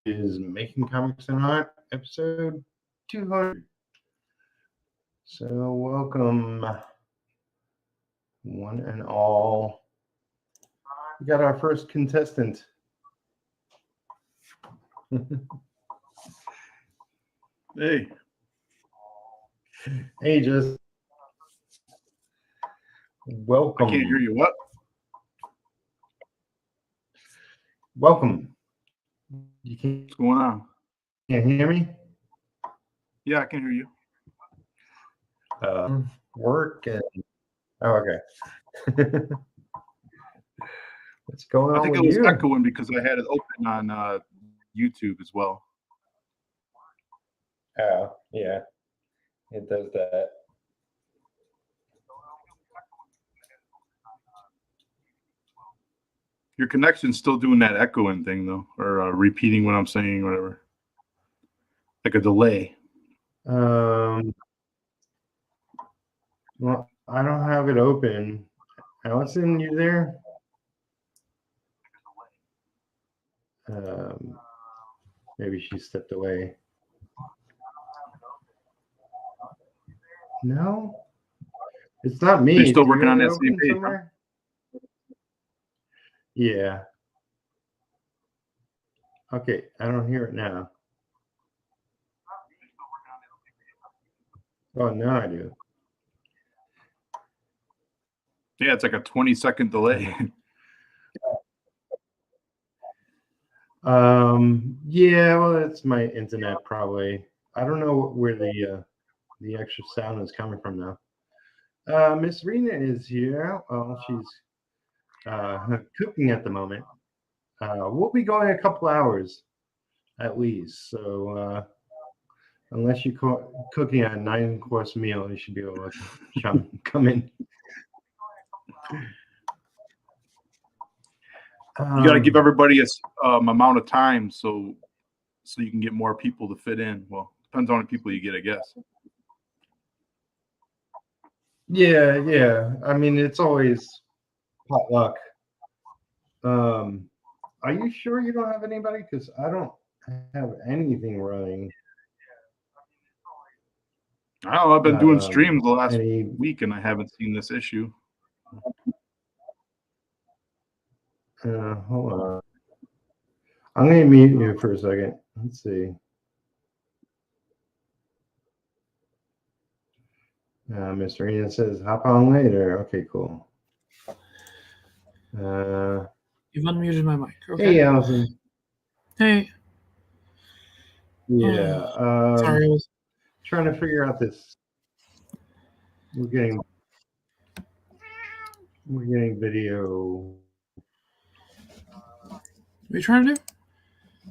is Making Comics and Art, episode 200. So welcome, one and all. We got our first contestant. Hey. Hey, just welcome. I can't hear you. What? Welcome. You What's going on? can't hear me? Yeah, I can hear you. Work and okay. What's going on? I think with it was you? echoing because I had it open on YouTube as well. Oh, yeah. It does that. Your connection's still doing that echoing thing though, or repeating what I'm saying, whatever. Like a delay. Well, I don't have it open. Alison, you there? Maybe she stepped away. No, it's not me. You're still Do you working on have it that same open page, somewhere? Yeah. Okay, I don't hear it now. Oh, now I do. Yeah, it's like a 20-second delay. Yeah, well, it's my internet probably. I don't know where the extra sound is coming from now. Miss Rena is here. Well, she's cooking at the moment. We'll be going a couple hours at least. So unless you're cooking a 9-course meal, you should be able to come in. You got to give everybody a amount of time so you can get more people to fit in. Well, depends on how many people you get, I guess. Yeah. I mean, it's always potluck. Are you sure you don't have anybody? Because I don't have anything running. I don't know. I've been doing streams the last week, and I haven't seen this issue. Hold on. I'm going to mute you for a second. Let's see. Miss Rena says, hop on later. Okay, cool. You've unmuted my mic. Okay. Hey, Alison. Hey. Yeah. Sorry, I was trying to figure out this. We're getting video. What are you trying to do?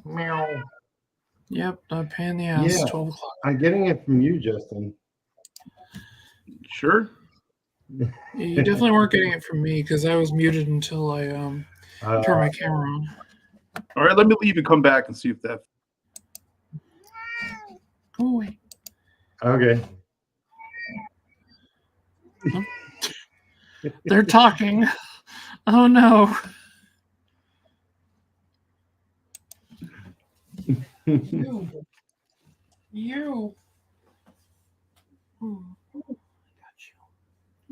Meow. Yep, pain in the ass. Yeah. 12 o'clock. I'm getting it from you, Justin. Sure. Yeah, you definitely weren't getting it from me because I was muted until I turned my camera on. All right, let me leave and come back and see if that. Go away. Okay. They're talking. Oh no. You.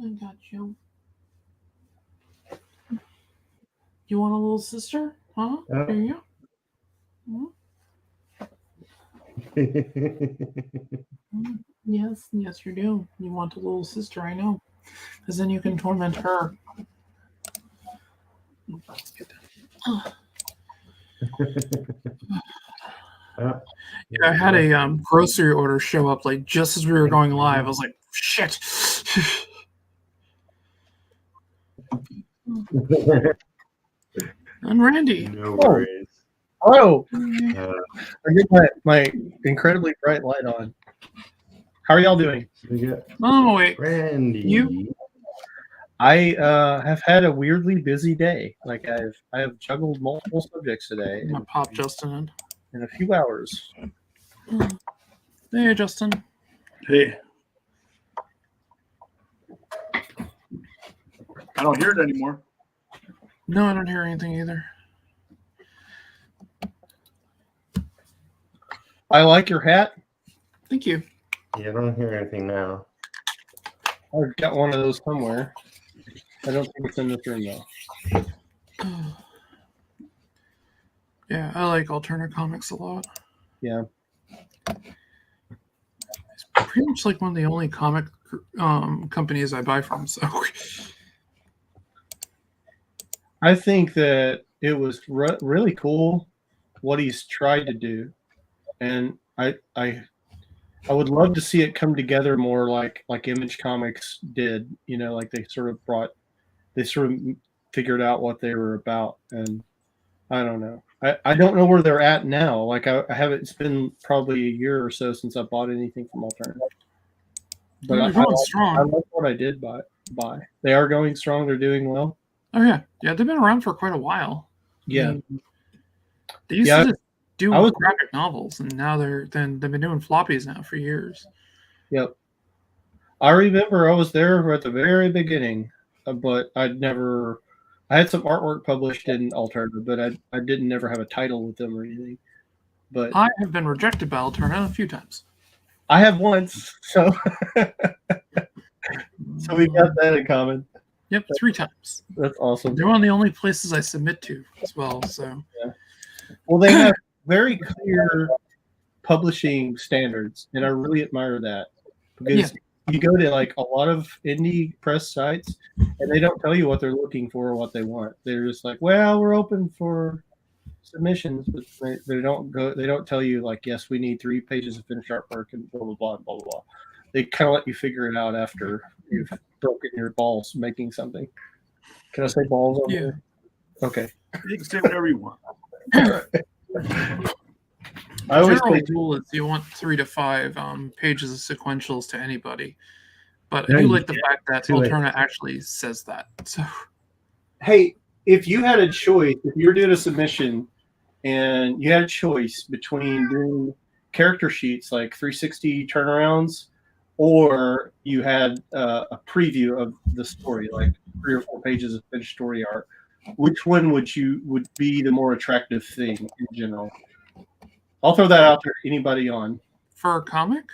I got you. You want a little sister? Huh? Here you go. Yes, you do. You want a little sister, I know. Because then you can torment her. Let's get that. Yeah, I had a grocery order show up like just as we were going live. I was like, shit. And Randy. No worries. Hello. I get my incredibly bright light on. How are y'all doing? Oh, wait. Randy. You? I have had a weirdly busy day. Like I have juggled multiple subjects today. I'm gonna pop Justin in a few hours. Hey, Justin. Hey. I don't hear it anymore. No, I don't hear anything either. I like your hat. Thank you. Yeah, I don't hear anything now. I've got one of those somewhere. I don't think it's in this room though. Yeah, I like alternate comics a lot. Yeah. It's pretty much like one of the only comic companies I buy from. So I think that it was really cool what he's tried to do, and I would love to see it come together more like Image Comics did. You know, like they sort of figured out what they were about, and I don't know. I don't know where they're at now. Like I haven't. It's been probably a year or so since I bought anything from Alternative. But they're going strong. I like what I did buy. They are going strong. They're doing well. Oh yeah. They've been around for quite a while. Yeah. I mean, they used to just do graphic novels, and now they've been doing floppies now for years. Yep. I remember I was there at the very beginning, but I had some artwork published in Alternative, but I didn't never have a title with them or anything. But I have been rejected by Alternative a few times. I have once, so we got that in common. Yep, 3 times. That's awesome. They're one of the only places I submit to as well. So yeah. Well, they have very clear publishing standards, and I really admire that because you go to like a lot of indie press sites, and they don't tell you what they're looking for or what they want. They're just like, "Well, we're open for submissions," but they don't tell you like, "Yes, we need 3 pages of finished artwork," and blah blah blah blah blah. They kind of let you figure it out after you've broken your balls making something. Can I say balls on here? Okay. You can say whatever you want. I always general say rule is you want 3 to 5 pages of sequentials to anybody, but I do like the fact that Alterna actually says that. So, hey, if you had a choice, if you were doing a submission and you had a choice between doing character sheets like 360 turnarounds, or you had a preview of the story, like 3 or 4 pages of finished story art, which one would be the more attractive thing in general? I'll throw that out there. Anybody on for a comic?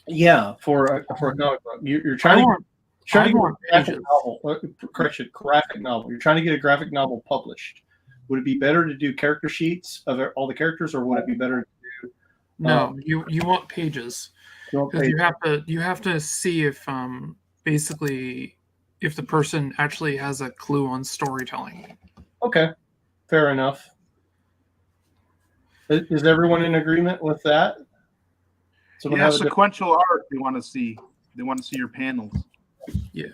Yeah, for a comic book. You're trying to get a graphic novel. Graphic novel. You're trying to get a graphic novel published. Would it be better to do character sheets of all the characters, or would it be better to do? No, you want pages. Because you have to see if basically if the person actually has a clue on storytelling. Okay, fair enough. Is everyone in agreement with that? Yeah, sequential art. They want to see your panels. Yeah.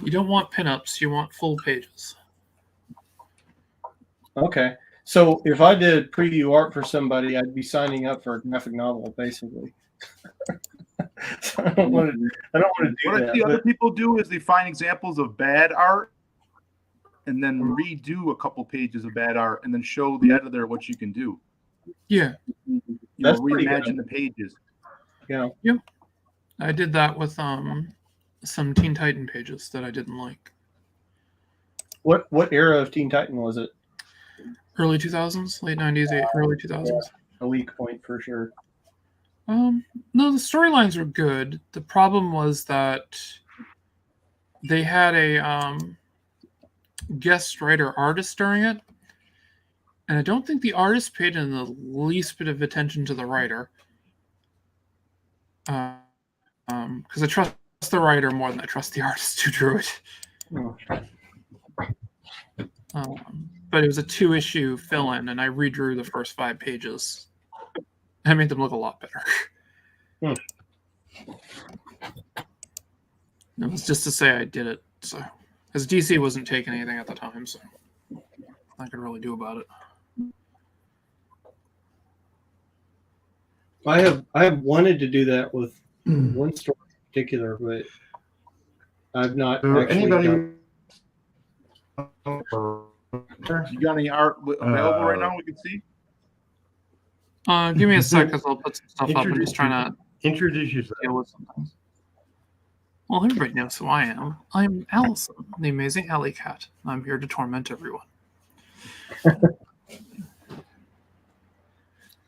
You don't want pinups. You want full pages. Okay. So if I did preview art for somebody, I'd be signing up for a graphic novel, basically. So I don't want to do what I see other people do is they find examples of bad art and then redo a couple pages of bad art and then show the editor what you can do. Yeah. Reimagine the pages. Yeah. Yep. I did that with some Teen Titan pages that I didn't like. What era of Teen Titan was it? Early 2000s, late 90s, early 2000s. Yeah, a weak point for sure. No, the storylines were good. The problem was that they had a guest writer artist during it, and I don't think the artist paid in the least bit of attention to the writer. Because I trust the writer more than I trust the artist who drew it. Oh. But it was a 2-issue fill-in, and I redrew the first 5 pages. I made them look a lot better. It was just to say I did it, so because DC wasn't taking anything at the time, so I could really do about it. I have wanted to do that with one story in particular, but I've not. So anybody? You got any art available right now we can see? Give me a sec, because I'll put some stuff up. I'm just trying to introduce yourself. deal with something. Well, everybody knows who I am. I'm Alison, the amazing alley cat. I'm here to torment everyone.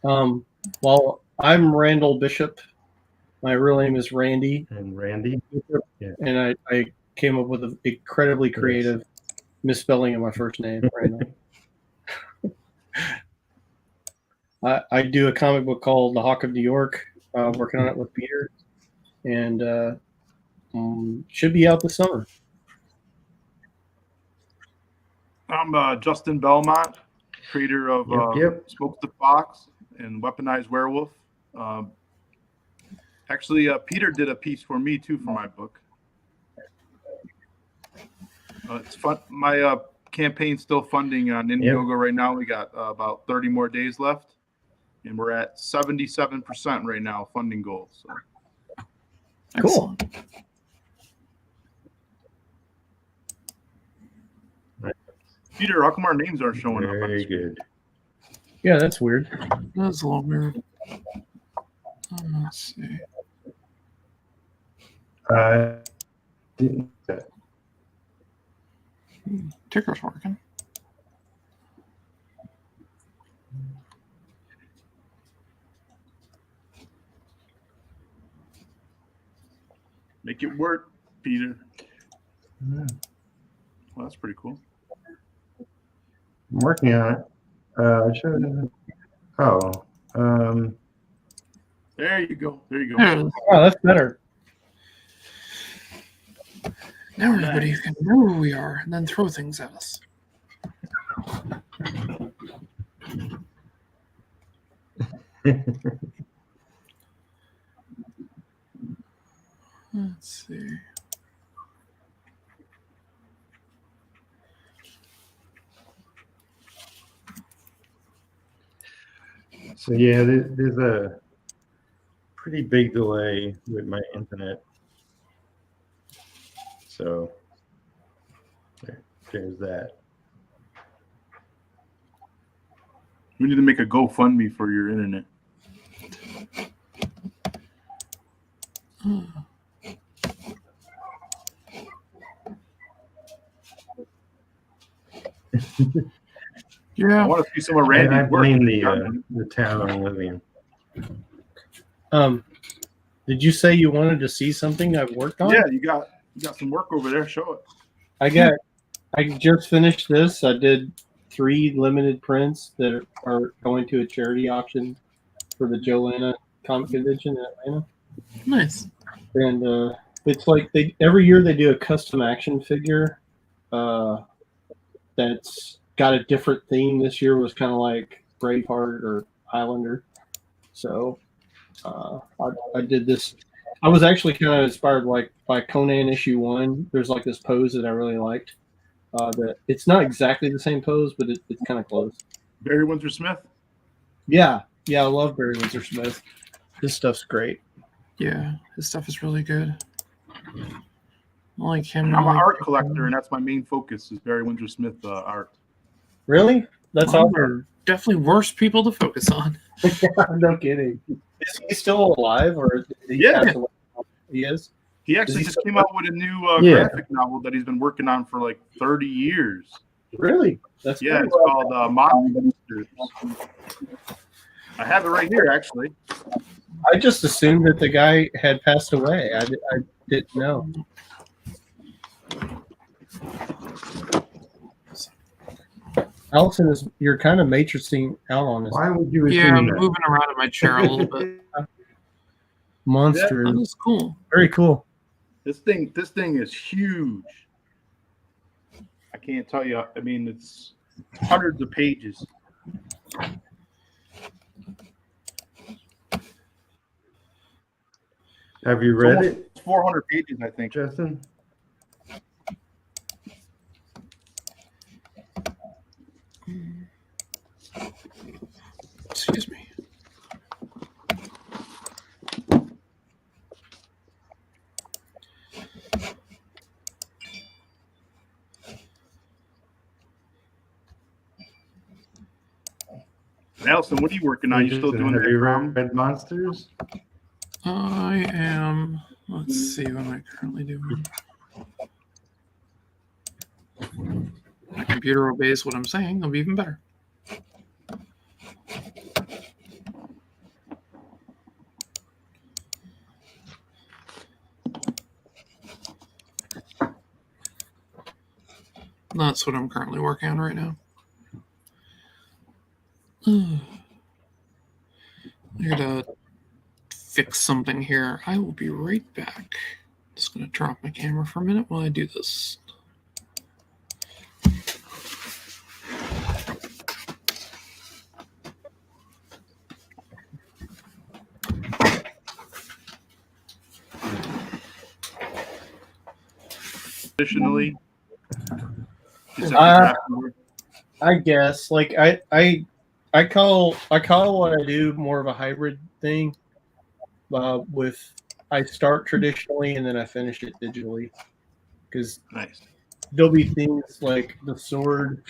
Well, I'm Randall Bishop. My real name is Randy, And Randy. Yeah. and I came up with an incredibly creative misspelling of my first name, Randall. I do a comic book called The Hawk of New York. Working on it with Peter, and should be out this summer. I'm Justin Belmont, creator of Smoke the Fox and Weaponized Werewolf. Actually, Peter did a piece for me too for my book. It's fun. My campaign's still funding on Indiegogo right now. We got about 30 more days left, and we're at 77% right now funding goals. So. Cool. Peter, how come our names aren't showing up? Very good. Yeah, that's weird. That's a little weird. Let's see. Didn't Ticker's working. Make it work, Peter. Yeah. Well, that's pretty cool. I'm working on it. There you go. There you go. There it is. Oh, that's better. Now everybody can know who we are and then throw things at us. Let's see. So yeah, there's a pretty big delay with my internet. So there's that. We need to make a GoFundMe for your internet. Yeah. I want to see some of Randy's I work. blame the town I'm living in. Did you say you wanted to see something I've worked on? Yeah, you got some work over there. Show it. I just finished this. I did 3 limited prints that are going to a charity auction for the Joanna Comic Convention in Atlanta. Nice. And it's like every year they do a custom action figure that's got a different theme. This year was kind of like Braveheart or Highlander. So I did this. I was actually kind of inspired by Conan issue 1. There's like this pose that I really liked. That it's not exactly the same pose, but it's kind of close. Barry Windsor Smith. Yeah, I love Barry Windsor Smith. His stuff's great. Yeah, his stuff is really good. I like him. I'm an art collector, and that's my main focus is Barry Windsor Smith art. Really? That's Well, awesome. they're definitely worse people to focus on. No kidding. Is he still alive, or did he pass away? He is. He actually he just still came out with a new graphic novel that he's been working on for like 30 years. Really? That's Yeah, cool. it's called Monsters. I have it right here, actually. I just assumed that the guy had passed away. I didn't know. Alison, you're kind of matrixing out on this. Why would you Yeah, assume I'm that? moving around in my chair a little bit. Monsters. That was cool. Very cool. This thing is huge. I can't tell you. I mean, it's hundreds of pages. Have you It's read almost it, 400 pages, I think. Justin? Excuse me. Alison, what are you working on? You still doing Have you that? read Monsters? I am. Let's see what am I currently doing. My computer obeys what I'm saying. It'll be even better. That's what I'm currently working on right now. I gotta fix something here. I will be right back. Just gonna turn off my camera for a minute while I do this. Additionally, I guess like I call what I do more of a hybrid thing. With I start traditionally and then I finish it digitally, because nice. There'll be things like the sword.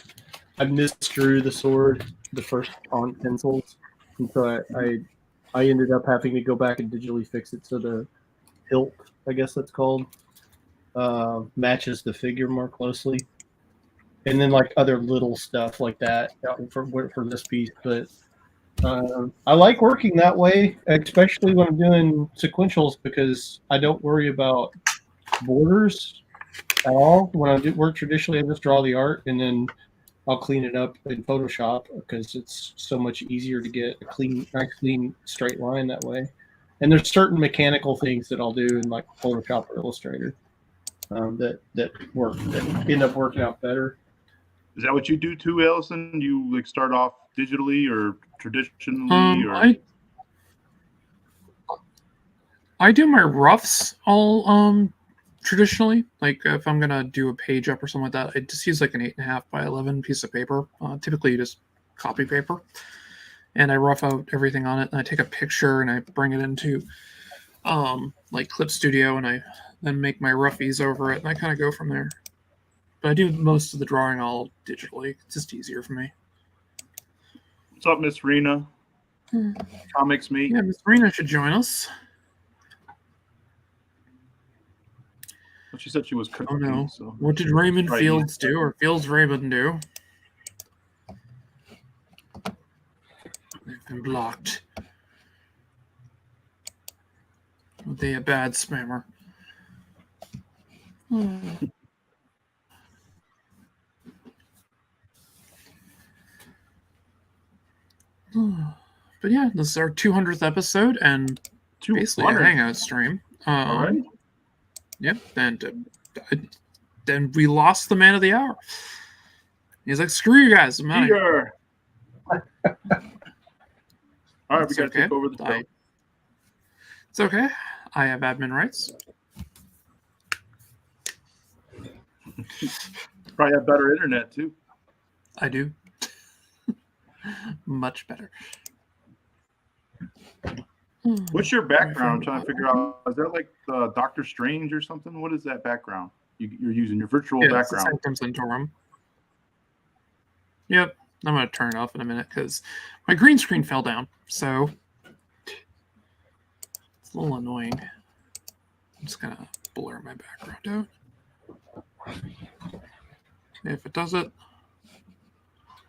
I misdrew the sword the first on pencils, and so I ended up having to go back and digitally fix it so the hilt, I guess that's called, matches the figure more closely. And then like other little stuff like that for this piece, but I like working that way, especially when I'm doing sequentials, because I don't worry about borders at all. When I work traditionally, I just draw the art and then I'll clean it up in Photoshop, because it's so much easier to get a nice clean straight line that way. And there's certain mechanical things that I'll do in like Photoshop or Illustrator that end up working out better. Is that what you do too, Alison? You like start off digitally or traditionally? Or I do my roughs all traditionally. Like if I'm gonna do a page up or something like that, I just use like an 8.5 by 11 piece of paper. Typically, just copy paper, and I rough out everything on it. And I take a picture and I bring it into like Clip Studio, and I then make my roughies over it, and I kind of go from there. But I do most of the drawing all digitally. It's just easier for me. What's up, Miss Rena? Comics Mate. Yeah, Miss Rena should join us. She said she was cooking. Oh no! So. What did Raymond Fields do, or Fields Raymond do? They've been blocked. Are they a bad spammer? But yeah, this is our 200th episode and basically a hangout stream. All right. Yep, and then we lost the man of the hour. He's like, "Screw you guys, I'm out of here." All right, we got to take over the show. It's okay. I have admin rights. Probably have better internet too. I do. Much better. What's your background? I'm trying to figure out. Is that like Doctor Strange or something? What is that background you're using? Your virtual background? It's Centaurum. Yep. I'm going to turn it off in a minute because my green screen fell down. So it's a little annoying. I'm just going to blur my background out. If it does it.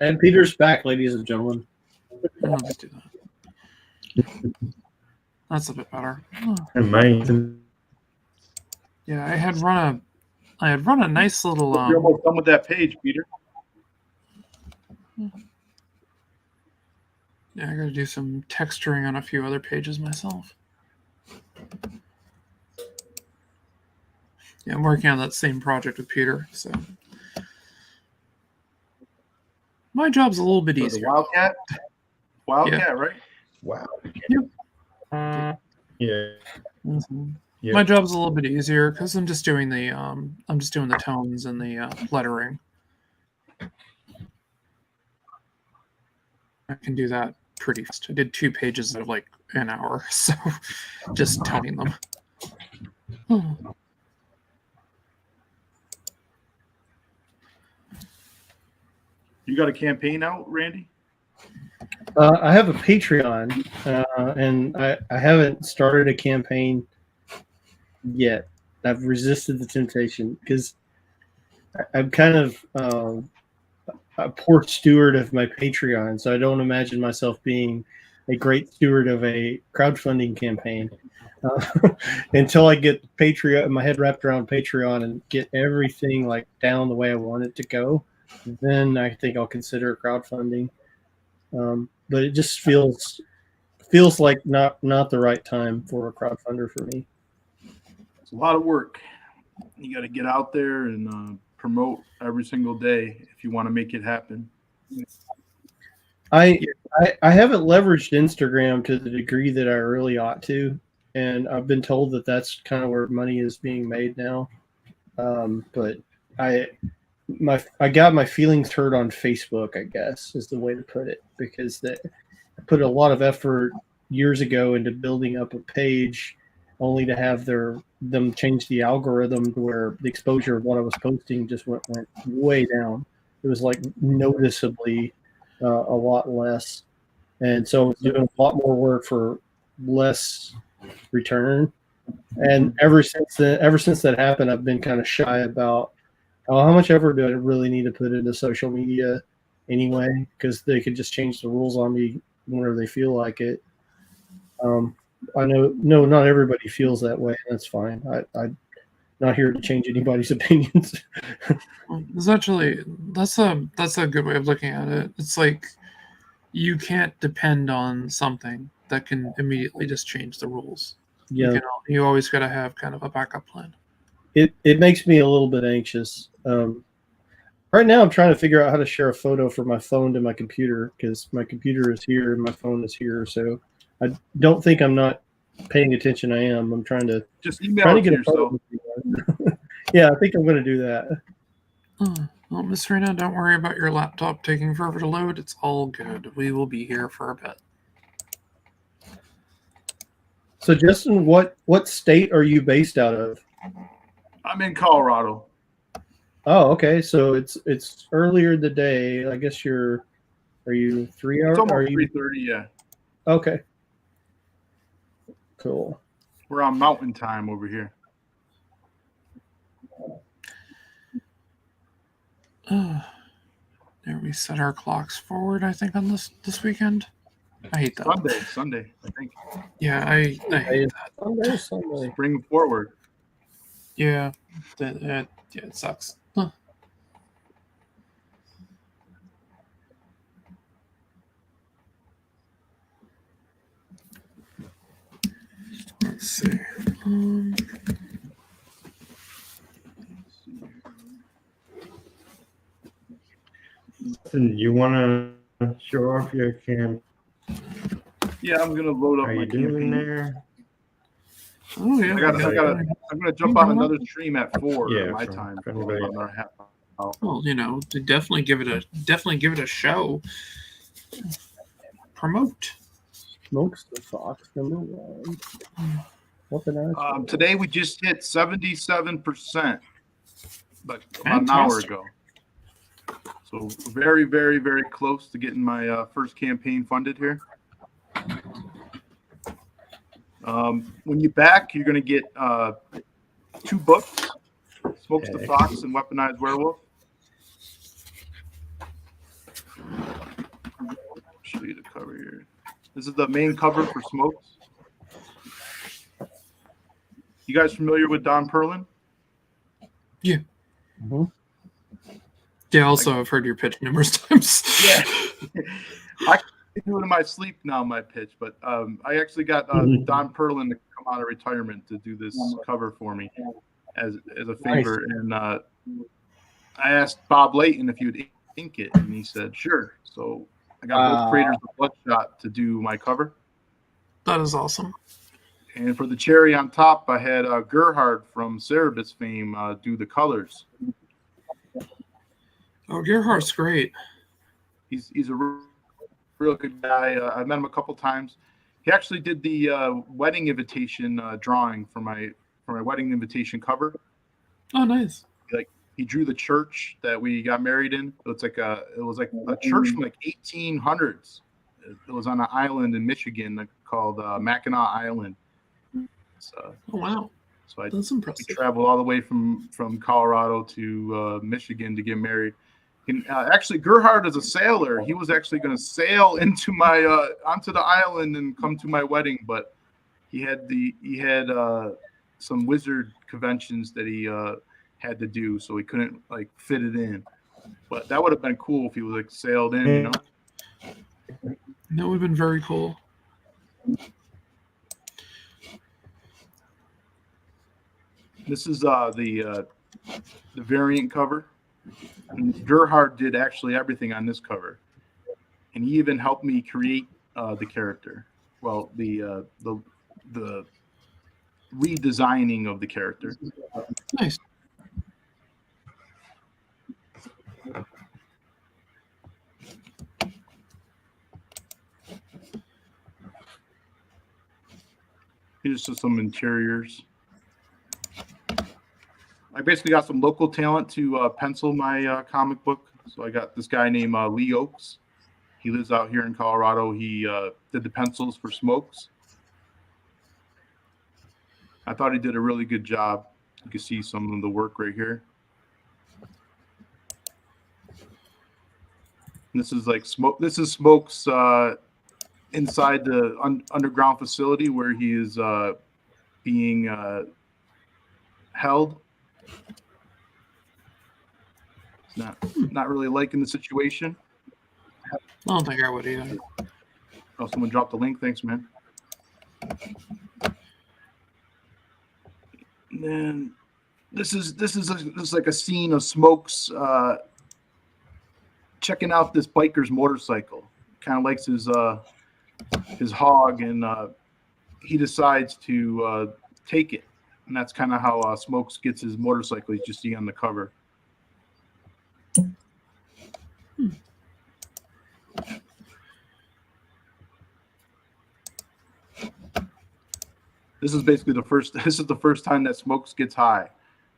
And Peter's back, ladies and gentlemen. Let's do that. That's a bit better. Amazing. Yeah, I had run a nice little. You're almost done with that page, Peter. Yeah, I got to do some texturing on a few other pages myself. Yeah, I'm working on that same project with Peter, so my job's a little bit easier. Wildcat, yeah. Right? Wow. Yep. Yeah. Mm-hmm. Yep. My job's a little bit easier because I'm just doing the tones and the lettering. I can do that pretty fast. I did 2 pages out of like an hour, so just toning them. You got a campaign out, Randy? I have a Patreon, and I haven't started a campaign yet. I've resisted the temptation because I'm kind of a poor steward of my Patreon, so I don't imagine myself being a great steward of a crowdfunding campaign. until I get Patreon, my head wrapped around Patreon, and get everything like down the way I want it to go. Then I think I'll consider crowdfunding. But it just feels like not the right time for a crowdfunder for me. It's a lot of work. You got to get out there and promote every single day if you want to make it happen. I haven't leveraged Instagram to the degree that I really ought to, and I've been told that that's kind of where money is being made now. But I got my feelings hurt on Facebook, I guess is the way to put it, because I put a lot of effort years ago into building up a page, only to have them change the algorithm to where the exposure of what I was posting just went way down. It was like noticeably a lot less, and so I was doing a lot more work for less return. And ever since that happened, I've been kind of shy about how much effort do I really need to put into social media anyway, because they could just change the rules on me whenever they feel like it. I know not everybody feels that way, and that's fine. I'm not here to change anybody's opinions. It's actually that's a good way of looking at it. It's like you can't depend on something that can immediately just change the rules. Yeah, You always got to have kind of a backup plan. it makes me a little bit anxious. Right now, I'm trying to figure out how to share a photo from my phone to my computer, because my computer is here and my phone is here. So I don't think I'm not paying attention. I am. I'm trying to just email it to yourself. Yeah, I think I'm going to do that. Well, Miss Rena, don't worry about your laptop taking forever to load. It's all good. We will be here for a bit. So, Justin, what state are you based out of? I'm in Colorado. Oh, okay. So it's earlier in the day. I guess are you 3 hours? It's almost 3:30. Yeah. Okay. Cool. We're on mountain time over here. There, we set our clocks forward, I think, on this weekend. I hate that. Sunday, I think. Yeah, I hate that. Sunday. Bring forward. Yeah, it sucks. Huh. Let's see. You want to show off your cam? Yeah, I'm gonna load up Are my you doing campaign. there? Oh yeah. I'm gonna jump on another stream at 4 Yeah, my for time. anybody. Another half hour. Well, to definitely give it a show. Promote. Smokes the Fox #1. Weaponized. Today we just hit 77%, but about an hour ago. So very, very, very close to getting my first campaign funded here. When you back, you're going to get 2 books, Smokes the Fox and Weaponized Werewolf. I'll show you the cover here. This is the main cover for Smokes. You guys familiar with Don Perlin? Yeah. Mm-hmm. Yeah, also, I've heard your pitch numerous times. Yeah. I can do it in my sleep now, my pitch, but I actually got Don Perlin to come out of retirement to do this cover for me as a favor. Nice. And I asked Bob Layton if he would ink it, and he said, sure. So I got both creators of Bloodshot to do my cover. That is awesome. And for the cherry on top, I had Gerhard from Cerebus fame do the colors. Oh, Gerhard's great. He's a real good guy. I met him a couple times. He actually did the wedding invitation drawing for my wedding invitation cover. Oh, nice. He drew the church that we got married in. It was like a church from like 1800s. It was on an island in Michigan called Mackinac Island. Oh, wow. So That's impressive. We traveled all the way from Colorado to Michigan to get married. And, actually, Gerhard is a sailor. He was actually going to sail into onto the island and come to my wedding, but he had some wizard conventions that he had to do, so he couldn't like fit it in. But that would have been cool if he was like sailed in, you know. That would have been very cool. This is the variant cover. And Gerhard did actually everything on this cover, and he even helped me create the character. Well, the redesigning of the character. Nice. Here's just some interiors. I basically got some local talent to pencil my comic book. So I got this guy named Lee Oakes. He lives out here in Colorado. He did the pencils for Smokes. I thought he did a really good job. You can see some of the work right here. And this is like Smoke. This is Smokes inside the underground facility where he is being held. He's not really liking the situation. I don't think I would either. Oh, someone dropped the link. Thanks, man. And then this is like a scene of Smokes checking out this biker's motorcycle. Kind of likes his hog, and he decides to take it. And that's kind of how Smokes gets his motorcycle. You just see on the cover. This is basically the first. This is the first time that Smokes gets high.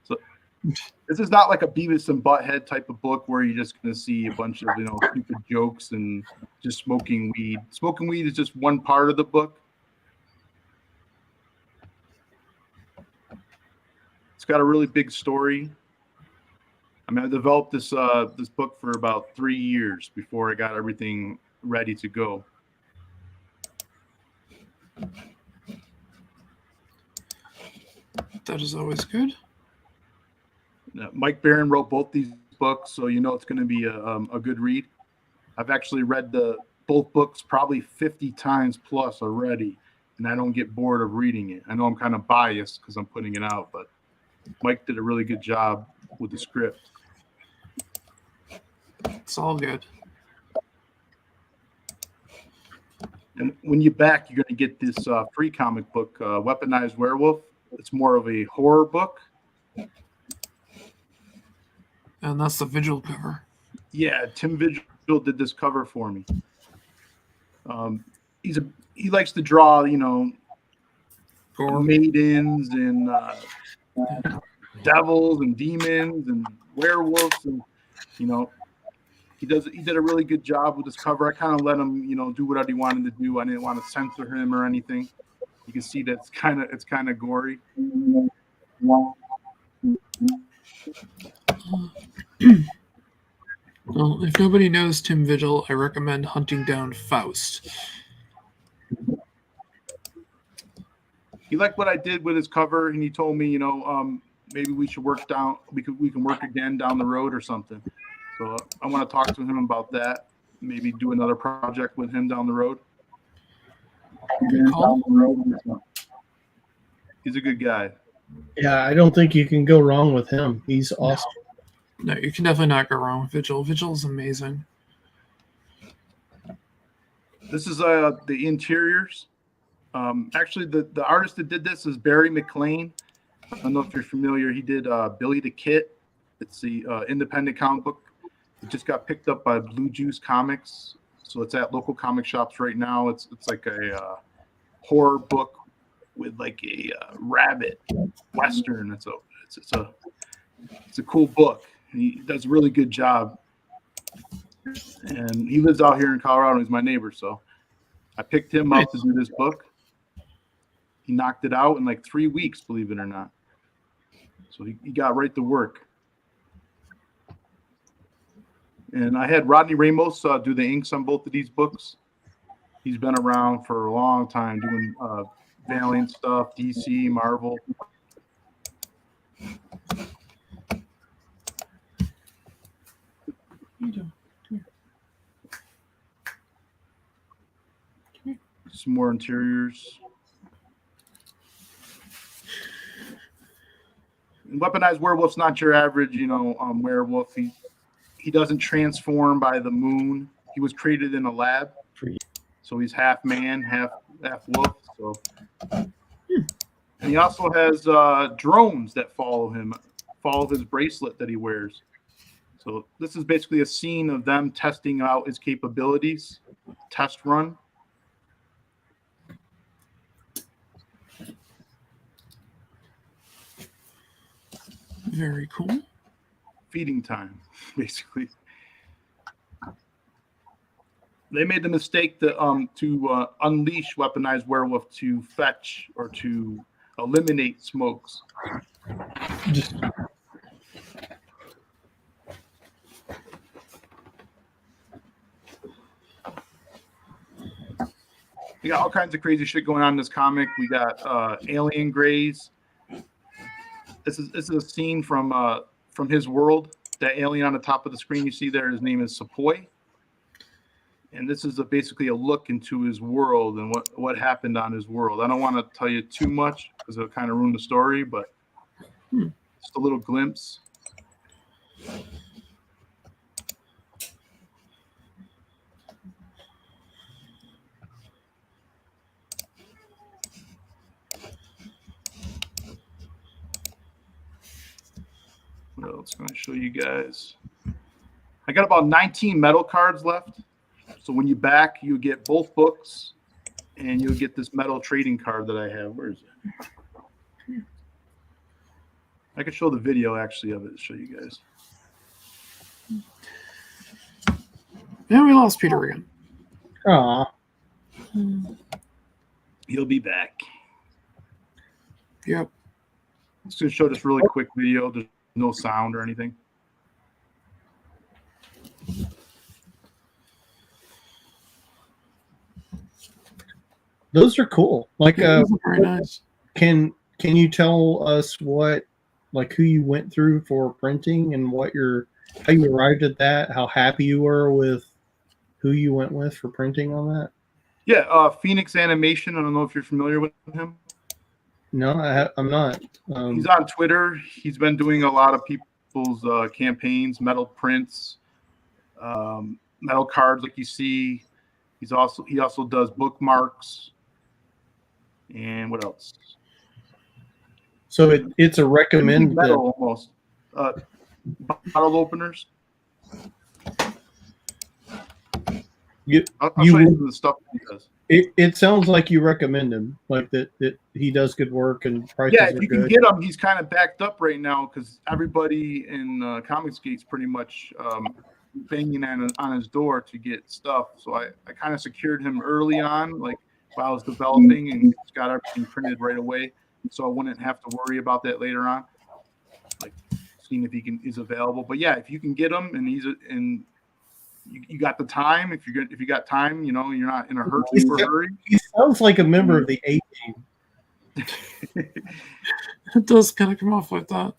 So this is not like a Beavis and Butthead type of book where you're just going to see a bunch of stupid jokes and just smoking weed. Smoking weed is just one part of the book. It's got a really big story. I mean, I developed this this book for about 3 years before I got everything ready to go. That is always good. Mike Barron wrote both these books, so it's going to be a good read. I've actually read both books probably 50 times plus already, and I don't get bored of reading it. I know I'm kind of biased because I'm putting it out, but Mike did a really good job with the script. It's all good. And when you're back, you're going to get this free comic book, Weaponized Werewolf. It's more of a horror book. And that's the Vigil cover. Yeah, Tim Vigil did this cover for me. He likes to draw, Gore. maidens and devils and demons and werewolves, and he did a really good job with this cover. I kind of let him, do whatever he wanted to do. I didn't want to censor him or anything. You can see that it's kind of gory. Well, if nobody knows Tim Vigil, I recommend hunting down Faust. He liked what I did with his cover, and he told me, maybe we should work down. We can work again down the road or something. So I want to talk to him about that. Maybe do another project with him down the road. He's a good guy. Yeah, I don't think you can go wrong with him. He's awesome. No, you can definitely not go wrong with Vigil. Vigil is amazing. This is the interiors. Actually, the artist that did this is Barry McLean. I don't know if you're familiar. He did Billy the Kit. It's the independent comic book. It just got picked up by Blue Juice Comics, so it's at local comic shops right now. It's like a horror book with like a rabbit western. It's a cool book. He does a really good job, and he lives out here in Colorado. He's my neighbor, so I picked him up to do this book. He knocked it out in like 3 weeks, believe it or not. So he got right to work. And I had Rodney Ramos do the inks on both of these books. He's been around for a long time doing Valiant stuff, DC, Marvel. Some more interiors. Weaponized Werewolf's not your average, werewolf. He doesn't transform by the moon. He was created in a lab, so he's half man, half wolf. So, and he also has drones that follow his bracelet that he wears. So this is basically a scene of them testing out his capabilities, test run. Very cool. Feeding time, basically. They made the mistake to unleash Weaponized Werewolf to fetch or to eliminate smokes. We got all kinds of crazy shit going on in this comic. We got alien greys. This is a scene from his world. That alien on the top of the screen you see there, his name is Sepoy. And this is basically a look into his world and what happened on his world. I don't want to tell you too much because it'll kind of ruin the story, but just a little glimpse. What else can I show you guys? I got about 19 metal cards left. So when you back, you get both books, and you'll get this metal trading card that I have. Where is it? I can show the video actually of it to show you guys. Yeah, we lost Peter again. Aw. He'll be back. Yep. I'm just going to show this really quick video. There's no sound or anything. Those are cool. Like, Yeah, those are very nice. Can you tell us who you went through for printing and how you arrived at that? How happy you were with who you went with for printing on that? Yeah, Phoenix Animation. I don't know if you're familiar with him. No, I'm not. He's on Twitter. He's been doing a lot of people's campaigns, metal prints, metal cards like you see. He also does bookmarks. And what else? So it's a recommend metal almost. Bottle openers. I'll show you some of the stuff he does. It sounds like you recommend him, like that he does good work and prices are good. Yeah, if you can get him, he's kind of backed up right now because everybody in Comicsgate's pretty much banging on his door to get stuff. So I kind of secured him early on, like while I was developing, and just got everything printed right away, so I wouldn't have to worry about that later on, like seeing if he's available. But yeah, if you can get him and you got the time, if you got time, you're not in a hurry. He sounds like a member of the A-Team. It does kind of come off like that.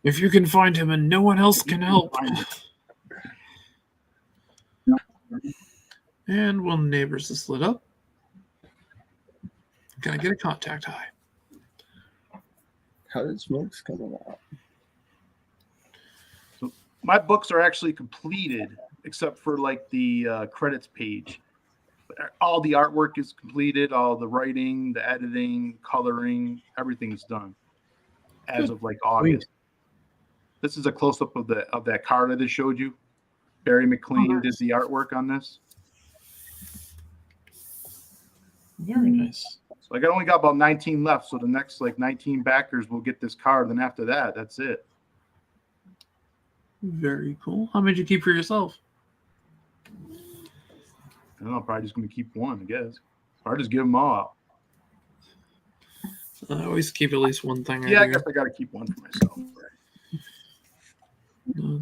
If you can find him and no one else can help. And one neighbors is lit up. Can I get a contact high? How did smoke's coming out? So my books are actually completed, except for like the credits page. All the artwork is completed, all the writing, the editing, coloring, everything's done as of like August. This is a close-up of that card I just showed you. Barry McLean did the artwork on this. Very nice. So I only got about 19 left. So the next 19 backers will get this card. Then after that, that's it. Very cool. How many did you keep for yourself? I don't know. Probably just going to keep one, I guess. Or just give them all out. I always keep at least one thing. Yeah, I guess I got to keep one for myself.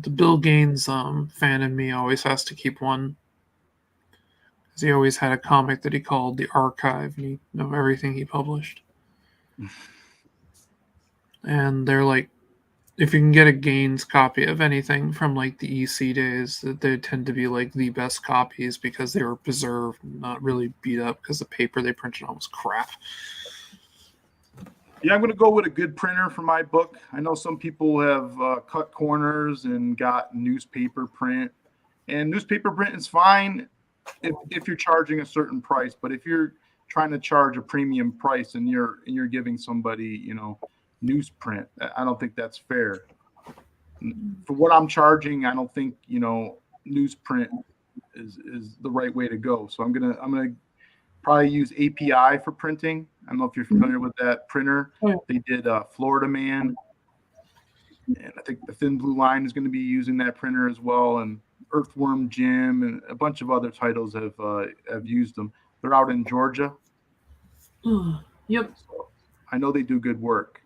The Bill Gaines fan in me always has to keep one. because he always had a comic that he called the Archive, and he knew everything he published. And they're like, if you can get a Gaines copy of anything from like the EC days, that they tend to be like the best copies because they were preserved, not really beat up because the paper they printed on was crap. Yeah, I'm going to go with a good printer for my book. I know some people have cut corners and got newspaper print. And newspaper print is fine if you're charging a certain price. But if you're trying to charge a premium price and you're giving somebody, newsprint, I don't think that's fair. For what I'm charging, I don't think, newsprint is the right way to go. So I'm gonna probably use API for printing. I don't know if you're familiar with that printer. They did Florida Man, and I think the Thin Blue Line is going to be using that printer as well, and Earthworm Jim and a bunch of other titles have used them. They're out in Georgia. Yep. So I know they do good work.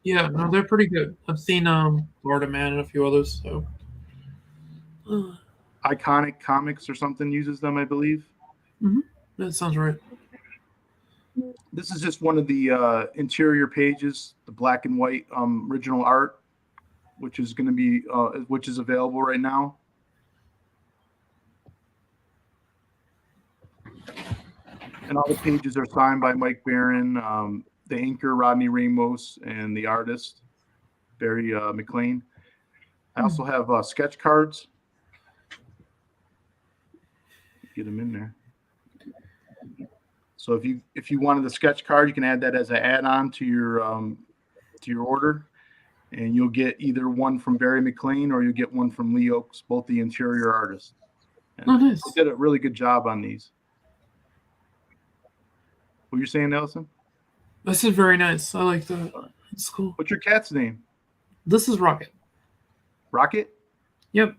Yeah, no, they're pretty good. I've seen Florida Man and a few others. So Iconic Comics or something uses them, I believe. That sounds right. This is just one of the interior pages, the black and white original art, which is going to be which is available right now. And all the pages are signed by Mike Barron, the inker Rodney Ramos, and the artist Barry McGlone. I also have sketch cards. Get them in there. So if you wanted the sketch card, you can add that as an add-on to your order, and you'll get either one from Barry McGlone or you'll get one from Lee Oakes, both the interior artists. And nice. They did a really good job on these. What you're saying, Alison? This is very nice. I like that. It's cool. What's your cat's name? This is Rocket. Rocket? Yep.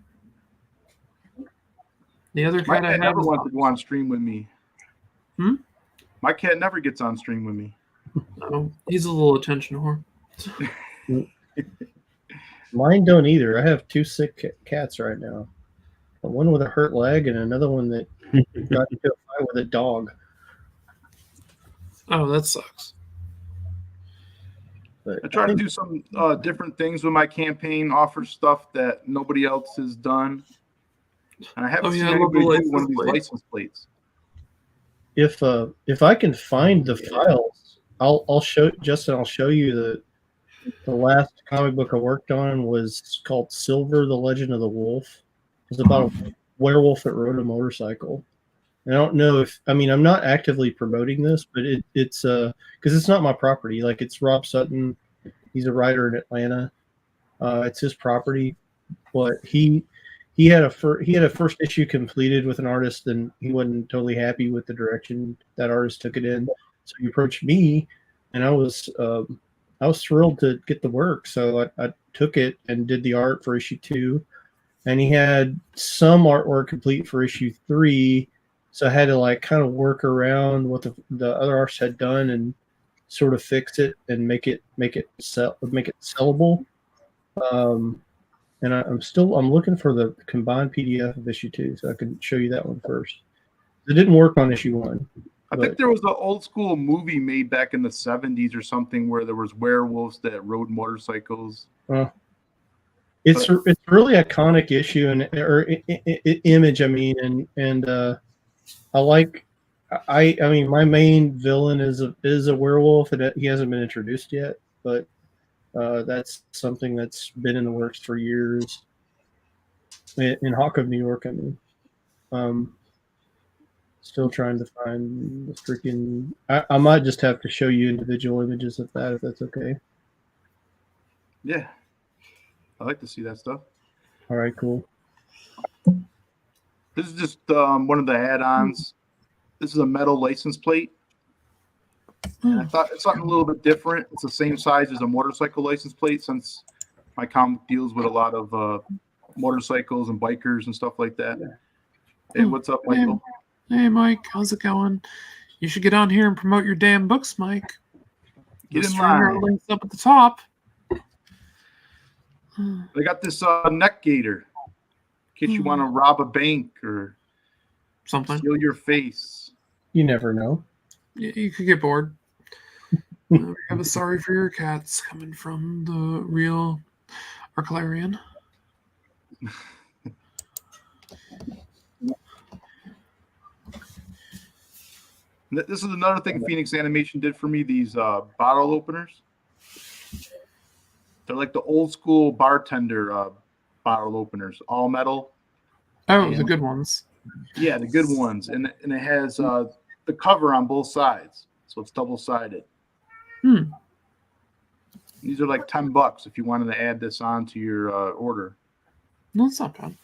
The other My cat I cat have never is wants to go on stream with me. My cat never gets on stream with me. no, he's a little attention whore. Mine don't either. I have two sick cats right now. One with a hurt leg and another one that got into a fight with a dog. Oh, that sucks. But I try to do some different things with my campaign, offer stuff that nobody else has done. And I haven't seen anybody do one of these license plates. If I can find the files, I'll show Justin. I'll show you the last comic book I worked on was called Silver: The Legend of the Wolf. It's about a werewolf that rode a motorcycle. And I don't know I'm not actively promoting this, but it's because it's not my property. Like, it's Rob Sutton. He's a writer in Atlanta. It's his property, but he had a first issue completed with an artist, and he wasn't totally happy with the direction that artist took it in. So he approached me, and I was thrilled to get the work. So I took it and did the art for issue 2, and he had some artwork complete for issue 3. So I had to kind of work around what the other artists had done and sort of fix it and make it sellable. And I'm looking for the combined PDF of issue 2, so I can show you that one first. It didn't work on issue 1. I think there was an old school movie made back in the 70s or something where there was werewolves that rode motorcycles. It's a really iconic issue or image. And I mean my main villain is a werewolf, and he hasn't been introduced yet, but that's something that's been in the works for years. In Hawk of New York, still trying to find the freaking. I might just have to show you individual images of that, if that's okay. Yeah, I like to see that stuff. All right, cool. This is just one of the add-ons. This is a metal license plate. And I thought it's something a little bit different. It's the same size as a motorcycle license plate, since my comic deals with a lot of motorcycles and bikers and stuff like that. Hey, what's up, Michael? Hey, Mike. How's it going? You should get on here and promote your damn books, Mike. Get in line. line. Links up at the top. They got this neck gaiter in case you want to rob a bank or something. Seal your face. You never know. You could get bored. We have a sorry for your cats coming from the real Arclarian. This is another thing Phoenix Animation did for me. These bottle openers. They're like the old school bartender bottle openers, all metal. Oh, And, the good ones. Yeah, the good ones, and it has the cover on both sides, so it's double sided. These are like $10 if you wanted to add this on to your order. No, it's not bad.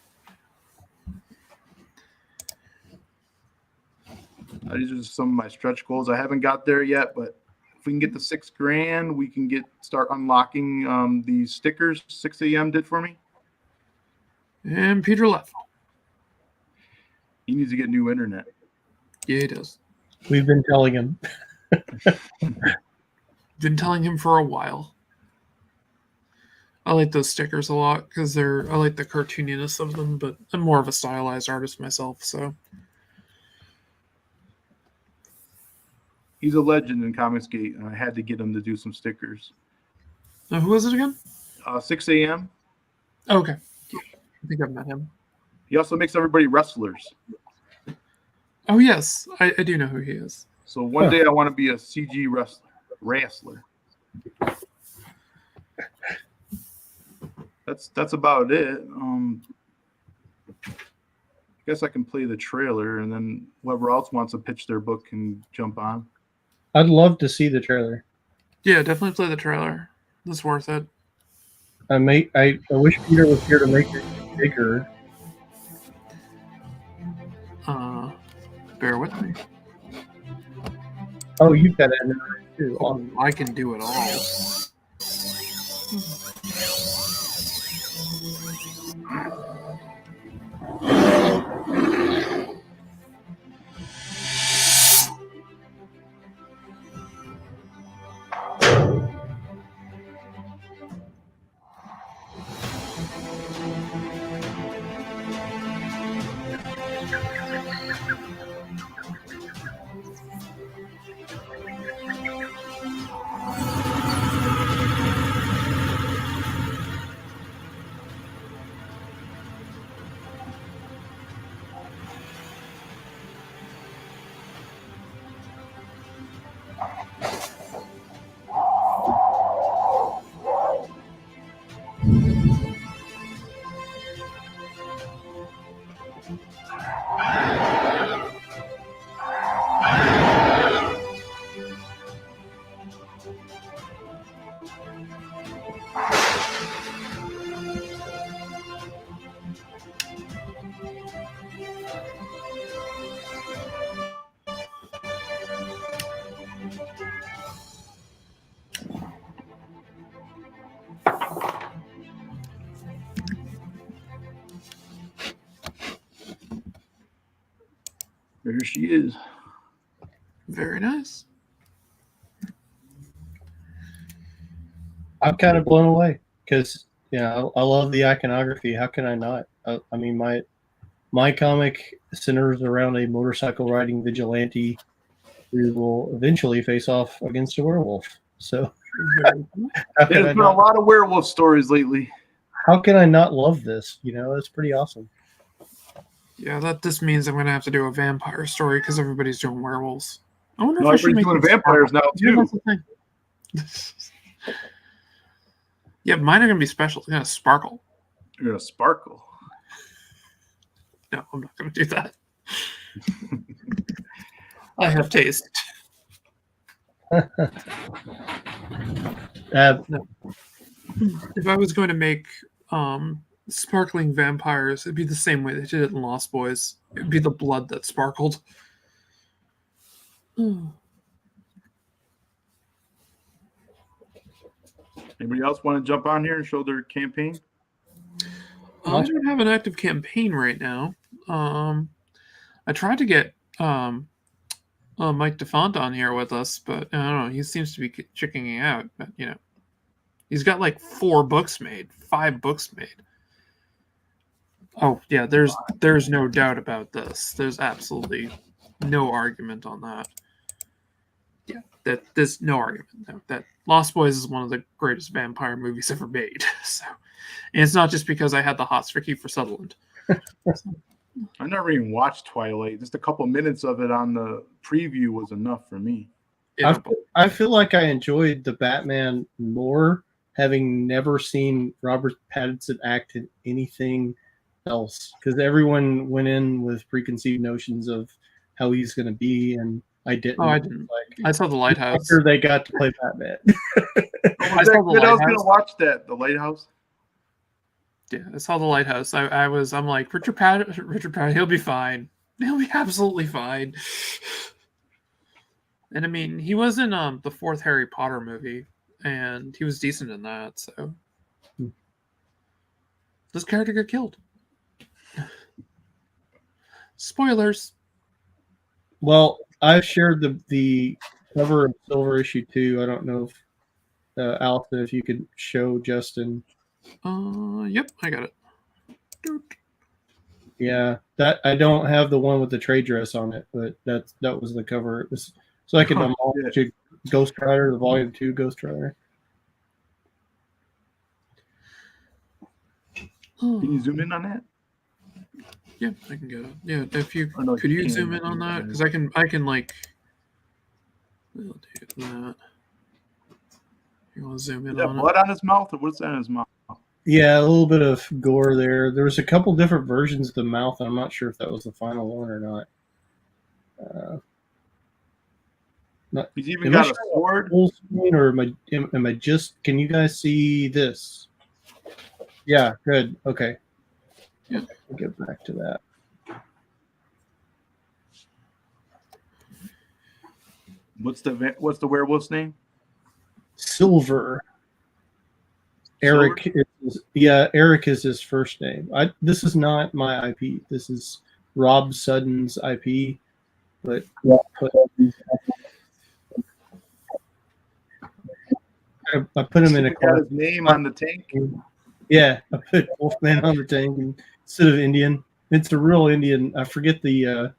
These are some of my stretch goals. I haven't got there yet, but if we can get to $6,000, we can start unlocking these stickers 6 a.m. did for me. And Peter left. He needs to get new internet. Yeah, he does. We've been telling him. Been telling him for a while. I like those stickers a lot because I like the cartooniness of them, but I'm more of a stylized artist myself, so. He's a legend in Comicsgate, and I had to get him to do some stickers. Now, who was it again? 6 a.m. Oh, okay. I think I've met him. He also makes everybody wrestlers. Oh, yes. I do know who he is. So one day I want to be a CG wrestler. That's about it. I guess I can play the trailer, and then whoever else wants to pitch their book can jump on. I'd love to see the trailer. Yeah, definitely play the trailer. It's worth it. I wish Peter was here to make it bigger. Bear with me. Oh, you've got it too. I can do it all. There she is. Very nice. I'm kind of blown away because I love the iconography. How can I not? I mean, my comic centers around a motorcycle riding vigilante who will eventually face off against a werewolf. So There's been a lot of werewolf stories lately. How can I not love this? It's pretty awesome. Yeah, that just means I'm gonna have to do a vampire story because everybody's doing werewolves. I wonder No, if I should everybody's make doing vampires now Yeah, too. that's the thing. Yeah, mine are gonna be special. They're gonna sparkle. You're gonna sparkle. No, I'm not gonna do that. I have taste. No. If I was going to make sparkling vampires, it'd be the same way they did it in Lost Boys. It'd be the blood that sparkled. Anybody else want to jump on here and show their campaign? I don't have an active campaign right now. I tried to get Mike DeFont on here with us, but I don't know. He seems to be chickening out. But he's got like 5 books made. Oh yeah, there's no doubt about this. There's absolutely no argument on that. Yeah, there's no argument. No, that Lost Boys is one of the greatest vampire movies ever made. So, and it's not just because I had the hots for Kiefer Sutherland. I never even watched Twilight. Just a couple minutes of it on the preview was enough for me. I feel like I enjoyed the Batman more, having never seen Robert Pattinson act in anything else, because everyone went in with preconceived notions of how he's going to be, and I didn't. Oh, I didn't. I saw The Lighthouse. After they got to play Batman. I saw The I was Lighthouse. going to watch that, The Lighthouse. Yeah, I saw The Lighthouse. I'm like, Richard Pratt, he'll be fine. He'll be absolutely fine. And I mean, he was in the fourth Harry Potter movie, and he was decent in that. So this character got killed. Spoilers. Well, I've shared the cover of Silver issue 2. I don't know if Alison, if you could show Justin. Yep, I got it. Yeah, that I don't have the one with the trade dress on it, but that was the cover. It was so I could to Ghost Rider, the Volume 2 Ghost Rider. Oh. Can you zoom in on that? Yeah, I can get it. Yeah, if you no, could you you can't. zoom in on that, because I can like. I'll do that. You want to zoom in Is that on blood on his mouth, or what's that in his mouth? Yeah, a little bit of gore there. There was a couple different versions of the mouth. I'm not sure if that was the final one or not. He's even got a sword. Full screen, or am I just? Can you guys see this? Yeah, good. Okay. Yeah. We'll get back to that. What's the werewolf's name? Silver. Eric Eric is his first name. This is not my IP. This is Rob Sutton's IP, but I put him in a got his name on the tank. Yeah, I put Wolfman on the tank instead of Indian. It's a real Indian. I forget the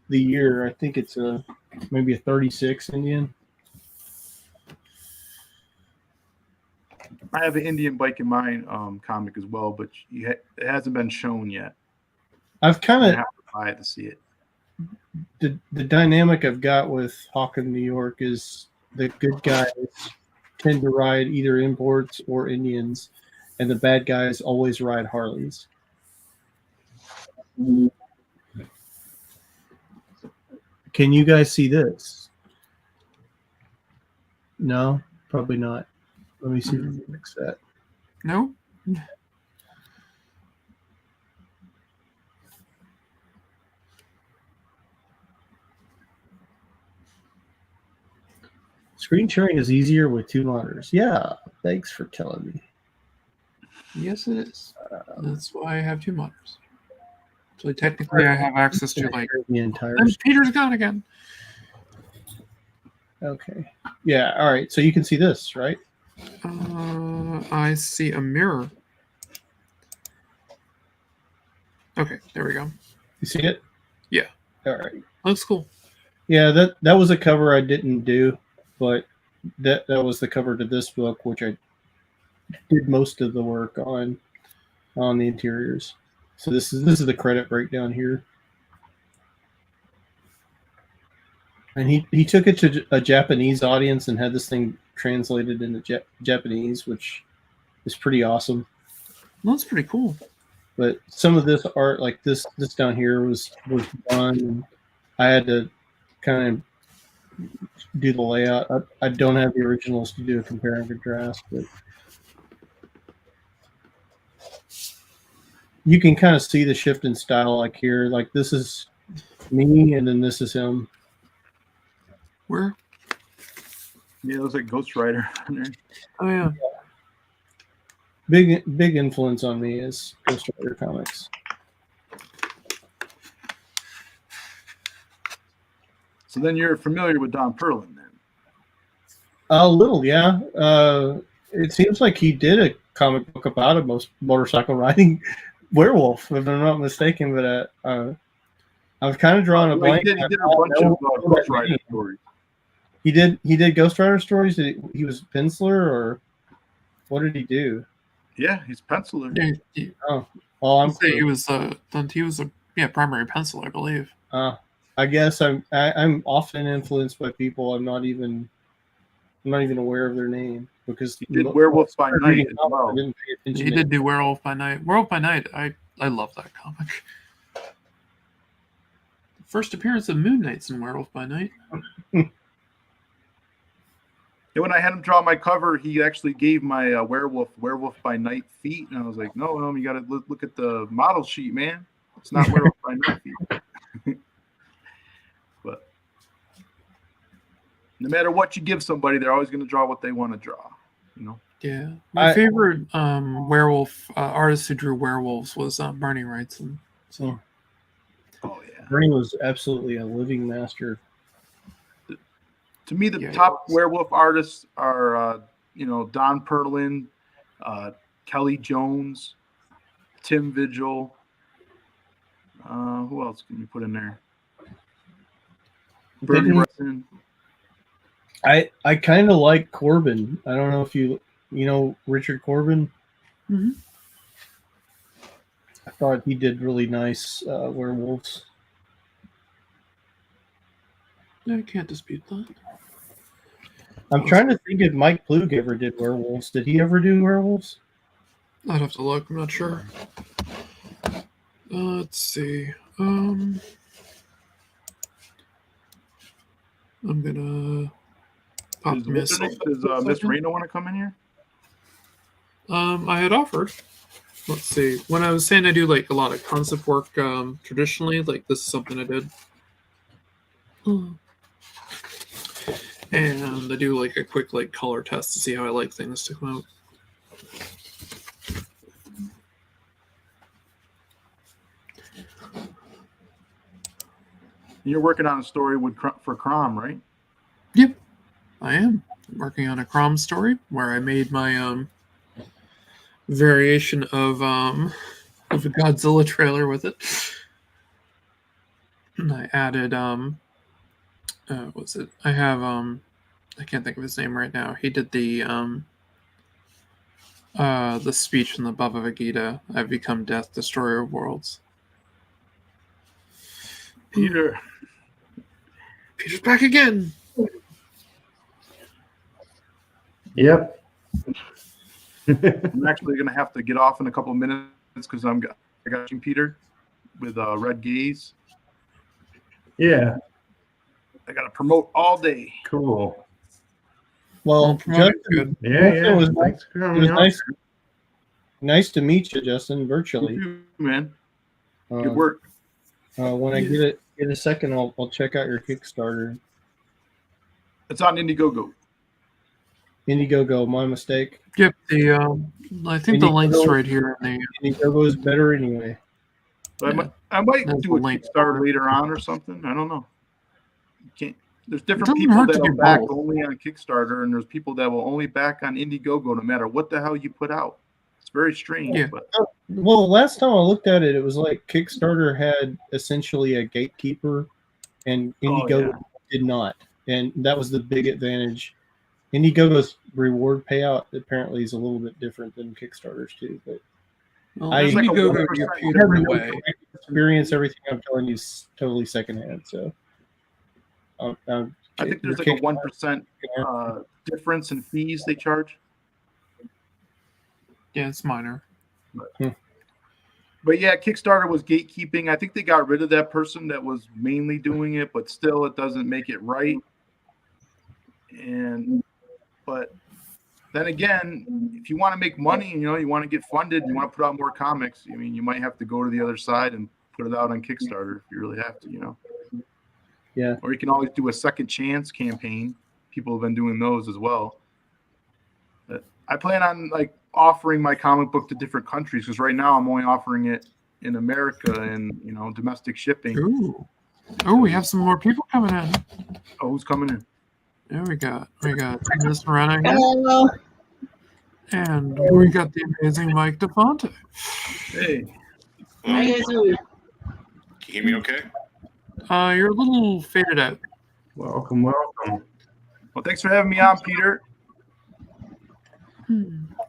year. I think it's maybe a 36 Indian. I have an Indian bike in my comic as well, but it hasn't been shown yet. I've kind I of have to buy it to see it. the dynamic I've got with Hawk in New York is the good guys tend to ride either imports or Indians, and the bad guys always ride Harleys. Can you guys see this? No, probably not. Let me see if we can fix that. No. Screen sharing is easier with two monitors. Yeah, thanks for telling me. Yes, it is. That's why I have two monitors. So technically, I have access to like the entire. And Peter's gone again. Okay. Yeah. All right. So you can see this, right? I see a mirror. Okay, there we go. You see it? Yeah. All right. Looks cool. Yeah, that was a cover I didn't do, but that was the cover to this book, which I did most of the work on the interiors. So this is the credit breakdown here. And he took it to a Japanese audience and had this thing translated into Japanese, which is pretty awesome. Well, that's pretty cool. But some of this art, like this down here, was done. And I had to kind of do the layout. I don't have the originals to do a compare and contrast, but you can kind of see the shift in style. Like here, like this is me, and then this is him. Where? Yeah, it looks like Ghost Rider on there. Oh yeah. Big influence on me is Ghost Rider comics. So then you're familiar with Don Perlin then? A little, yeah. It seems like he did a comic book about a motorcycle riding werewolf, if I'm not mistaken. But I've kind of drawn a Well, blank. he did a bunch of Ghost Rider stories. He did Ghost Rider stories. He was penciler, or what did he do? Yeah, he's penciler. Yeah, Oh, well, I'm. he was a primary pencil, I believe. I guess I'm often influenced by people I'm not even aware of their name, because He did Werewolf by Night as I well. didn't pay attention He to did do Werewolf by Night. Werewolf by Night, I love that comic. The first appearance of Moon Knight's in Werewolf by Night. And when I had him draw my cover, he actually gave my Werewolf by Night feet, and I was like, no, you got to look at the model sheet, man. It's not Werewolf by Night feet. But no matter what you give somebody, they're always going to draw what they want to draw, you know. Yeah, my favorite werewolf artist who drew werewolves was Bernie Wrightson. So, oh yeah, Bernie was absolutely a living master. To me, the top werewolf artists are, Don Perlin, Kelly Jones, Tim Vigil. Who else can you put in there? Bernie Wrightson. I kind of like Corbin. I don't know if you know Richard Corbin. Mm-hmm. I thought he did really nice werewolves. I can't dispute that. I'm trying to think if Mike Plug ever did werewolves. Did he ever do werewolves? I'd have to look. I'm not sure. Let's see. I'm gonna pop Does Miss Reno want to come in here? I had offered. Let's see. When I was saying I do like a lot of concept work traditionally, like this is something I did. And I do like a quick like color test to see how I like things to come out. You're working on a story for Crom, right? Yep, I am. I'm working on a Crom story where I made my variation of a Godzilla trailer with it. And I added what's it? I have I can't think of his name right now. He did the speech in the Bhagavad Gita, I've become death, destroyer of worlds. Peter's back again. Yep. I'm actually going to have to get off in a couple of minutes because I got Peter with Red Gaze. Yeah. I got to promote all day. Cool. Well, Justin, good. Yeah. it was Thanks for coming on. nice to meet you, Justin, virtually. You too, man. Good work. When I get a second, I'll check out your Kickstarter. It's on Indiegogo. Indiegogo, my mistake. Yep. I think the link's right here. Indiegogo is better anyway. But I might do a Kickstarter later on or something. I don't know. You can't. There's different people that will back only on Kickstarter, and there's people that will only back on Indiegogo no matter what the hell you put out. It's very strange. Yeah. But Well, last time I looked at it, it was like Kickstarter had essentially a gatekeeper, and Indiegogo did not, and that was the big advantage. Indiegogo's reward payout apparently is a little bit different than Kickstarter's too, but Indiegogo I experience everything I'm telling you is totally secondhand. So I think there's like a 1% difference in fees they charge. Yeah, it's minor. But yeah, Kickstarter was gatekeeping. I think they got rid of that person that was mainly doing it, but still it doesn't make it right. But then again, if you want to make money, you want to get funded, you want to put out more comics, I mean, you might have to go to the other side and put it out on Kickstarter if you really have to, Yeah. Or you can always do a second chance campaign. People have been doing those as well. But I plan on offering my comic book to different countries because right now I'm only offering it in America and domestic shipping. Ooh. Oh, we have some more people coming in. Oh, who's coming in? Yeah, we got Miss Morena here. Hello. And we got the amazing Mike DeFonte. Hey. Hello? How you guys doing? Can you hear me okay? You're a little faded out. Welcome, welcome. Well, thanks for having me on, Peter.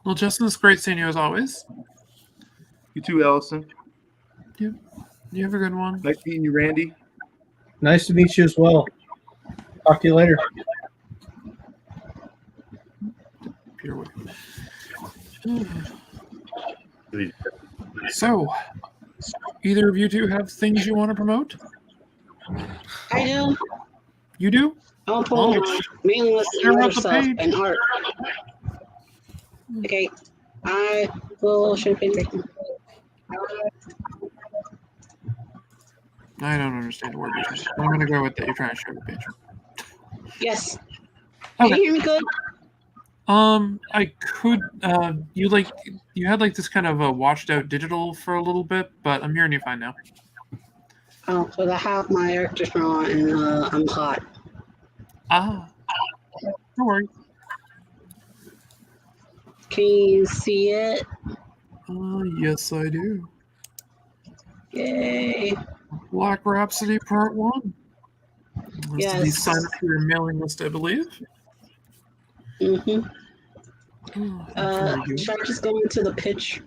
Well, Justin, it's great seeing you as always. You too, Alison. You have a good one. Nice meeting you, Randy. Nice to meet you as well. Talk to you later. Peter Wood. So, either of you two have things you want to promote? I do. You do? I'll pull my mailing list Share and out other the stuff page. and art. Okay. I will show page. I don't understand a word you're saying. I'm going to go with that. You're trying to share the page. Yes. Can Okay. you hear me good? I could. You had like this kind of a washed out digital for a little bit, but I'm hearing you fine now. Oh, because I have my air conditioner on and I'm hot. Ah, don't worry. Can you see it? Yes, I do. Yay. Black Rhapsody Part 1. Has to be Yes. signed up for your mailing list, I believe. Mm-hmm. Very good. Should I just go into the pitch?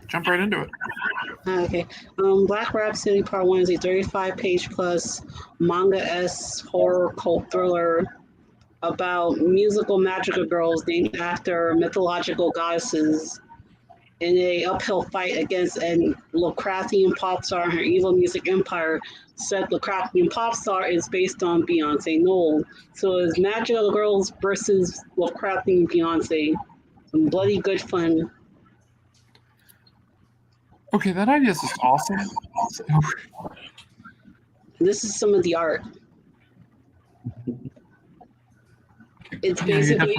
Jump right into it. Okay. Black Rhapsody Part 1 is a 35-page plus manga-esque horror cult thriller about musical magical girls named after mythological goddesses in a uphill fight against a Lovecraftian pop star and her evil music empire. Said Lovecraftian pop star is based on Beyonce Knowles. So it's magical girls versus Lovecraftian Beyonce. Some bloody good fun. Okay, that idea is just awesome. This is some of the art. It's Yeah, you're basically,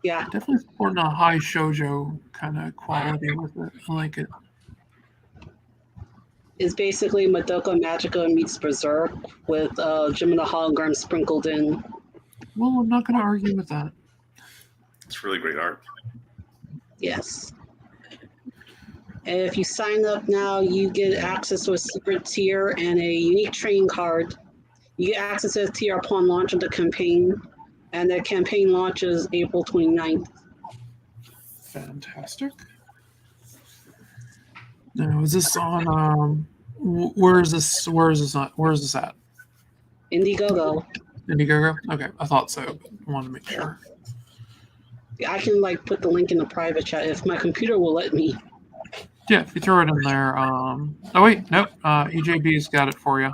yeah, definitely supporting a high shoujo kind of quality with it. I like it. it's basically Madoka Magica meets Berserk with Jim and the Hologram sprinkled in. Well, I'm not going to argue with that. It's really great art. Yes. And if you sign up now, you get access to a secret tier and a unique trading card. You get access to the tier upon launch of the campaign, and the campaign launches April 29th. Fantastic. Now, is this on? Where is this? Where is this? Where is this at? Indiegogo. Indiegogo. Okay, I thought so, but I wanted to make sure. I can put the link in the private chat if my computer will let me. Yeah, if you throw it in there. Oh wait, nope. EJB's got it for you.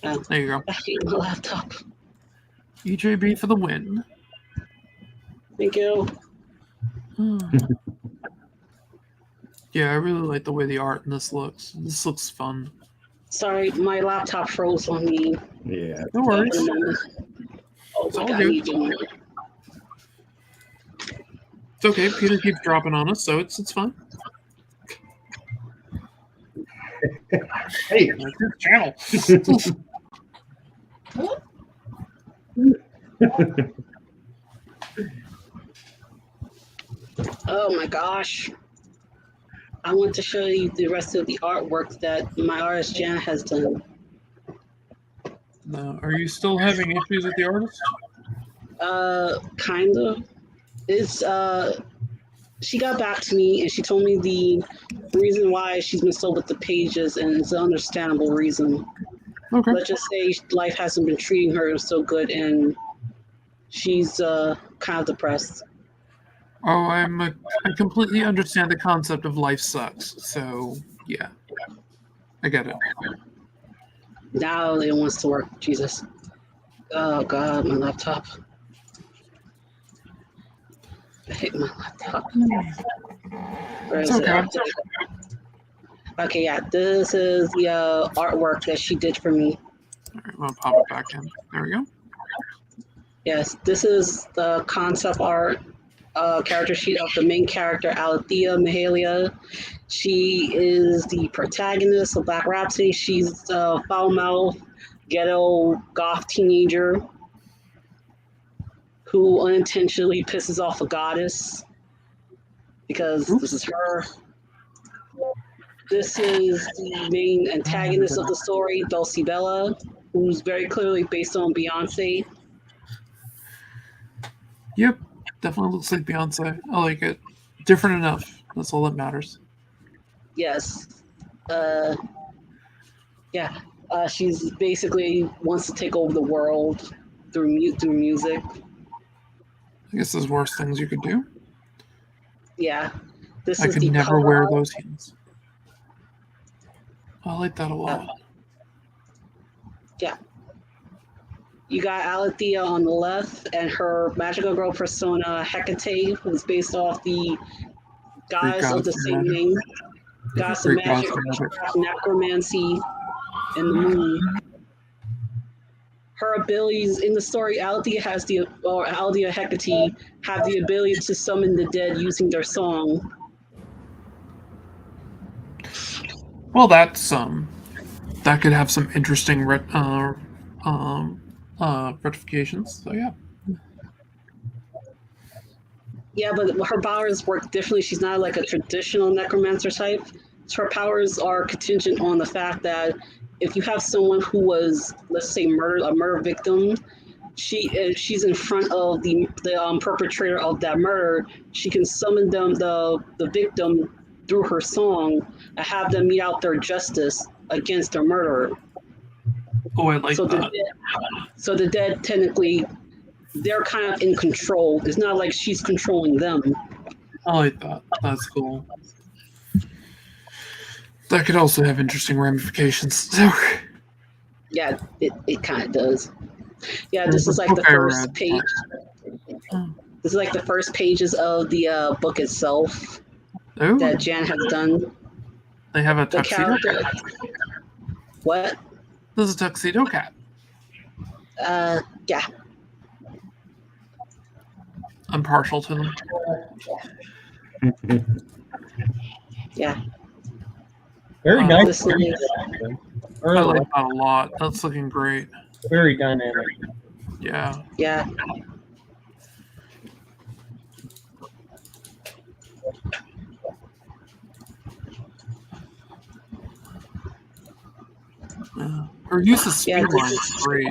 There you go. I hate my laptop. EJB for the win. Thank you. Yeah, I really like the way the art in this looks. This looks fun. Sorry, my laptop froze on me. Yeah. No worries. Oh It's my all god, good. I need to. It's okay. Peter keeps dropping on us, so it's fine. Hey. Like this channel. Oh my gosh. I want to show you the rest of the artwork that my artist Jan has done. Are you still having issues with the artist? Kind of. It's she got back to me and she told me the reason why she's been slow with the pages, and it's an understandable reason. Okay. Let's just say life hasn't been treating her so good and she's kind of depressed. Oh, I completely understand the concept of life sucks. So yeah, I get it. Now it wants to work. Jesus. Oh god, my laptop. I hate my laptop. Where is It's okay. it? Okay, yeah, this is the artwork that she did for me. All right, I'm gonna pop it back in. There we go. Yes, this is the concept art character sheet of the main character, Alethea Mahalia. She is the protagonist of Black Rhapsody. She's a foul-mouthed, ghetto, goth teenager who unintentionally pisses off a goddess because this is her. This is the main antagonist of the story, Dulcie Bella, who's very clearly based on Beyonce. Yep, definitely looks like Beyonce. I like it. Different enough. That's all that matters. Yes. Yeah. She's basically wants to take over the world through music. I guess there's worse things you could do. Yeah. This I is could the never cover wear art. those heels. I like that a lot. Yeah. You got Alethea on the left, and her magical girl persona, Hecate, who's based off the goddess of the same name. Goddess of Greek magic, gods of magic. necromancy, and the moon. Her abilities in the story, Alethea Hecate have the ability to summon the dead using their song. Well, that's that could have some interesting rectifications. So yeah. Yeah, but her powers work differently. She's not like a traditional necromancer type. So her powers are contingent on the fact that if you have someone who was, let's say, a murder victim, if she's in front of the perpetrator of that murder, she can summon the victim through her song and have them mete out their justice against their murderer. Oh, I like that. So the dead technically, they're kind of in control. It's not like she's controlling them. I like that. That's cool. That could also have interesting ramifications. So. Yeah, it kind of does. Yeah, this is like the first page. This is like the first pages of the book itself that Jan has done. They have a tuxedo cat. What? This is a tuxedo cat. Yeah. I'm partial to them. Yeah. Very nice. I like that a lot. That's looking great. Very dynamic. Yeah. Yeah. Her use of speed line is great.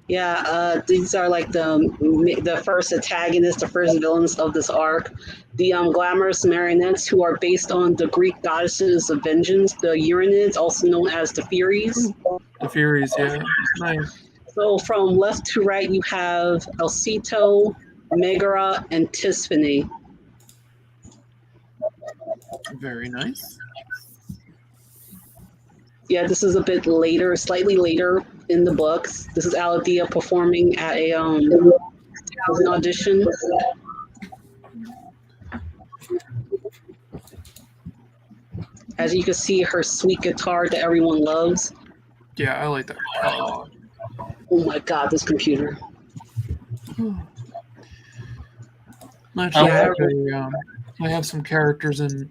Yeah, these are like the first antagonists, the first villains of this arc. The glamorous marionettes who are based on the Greek goddesses of vengeance, the Euronids, also known as the Furies. The Furies, yeah. Nice. So from left to right, you have Alcito, Megara, and Tisphane. Very nice. Yeah, this is a bit later, slightly later in the books. This is Alethea performing at an audition. As you can see, her sweet guitar that everyone loves. Yeah, I like that. Oh my god, this computer. Actually, I have some characters in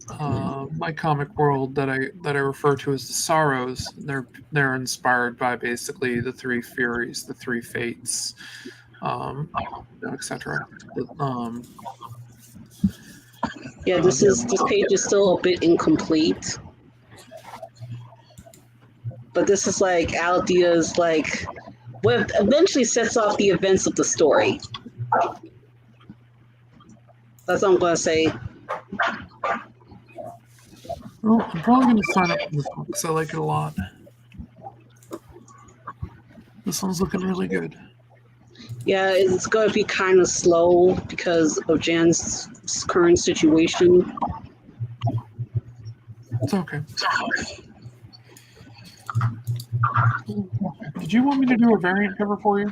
my comic world that I refer to as the Sorrows. They're inspired by basically the three Furies, the three Fates, etc. Yeah, this page is still a bit incomplete, but this is like Alethea's what eventually sets off the events of the story. That's what I'm going to say. Well, I'm probably going to sign up for this one because I like it a lot. This one's looking really good. Yeah, it's going to be kind of slow because of Jan's current situation. It's okay. Did you want me to do a variant cover for you?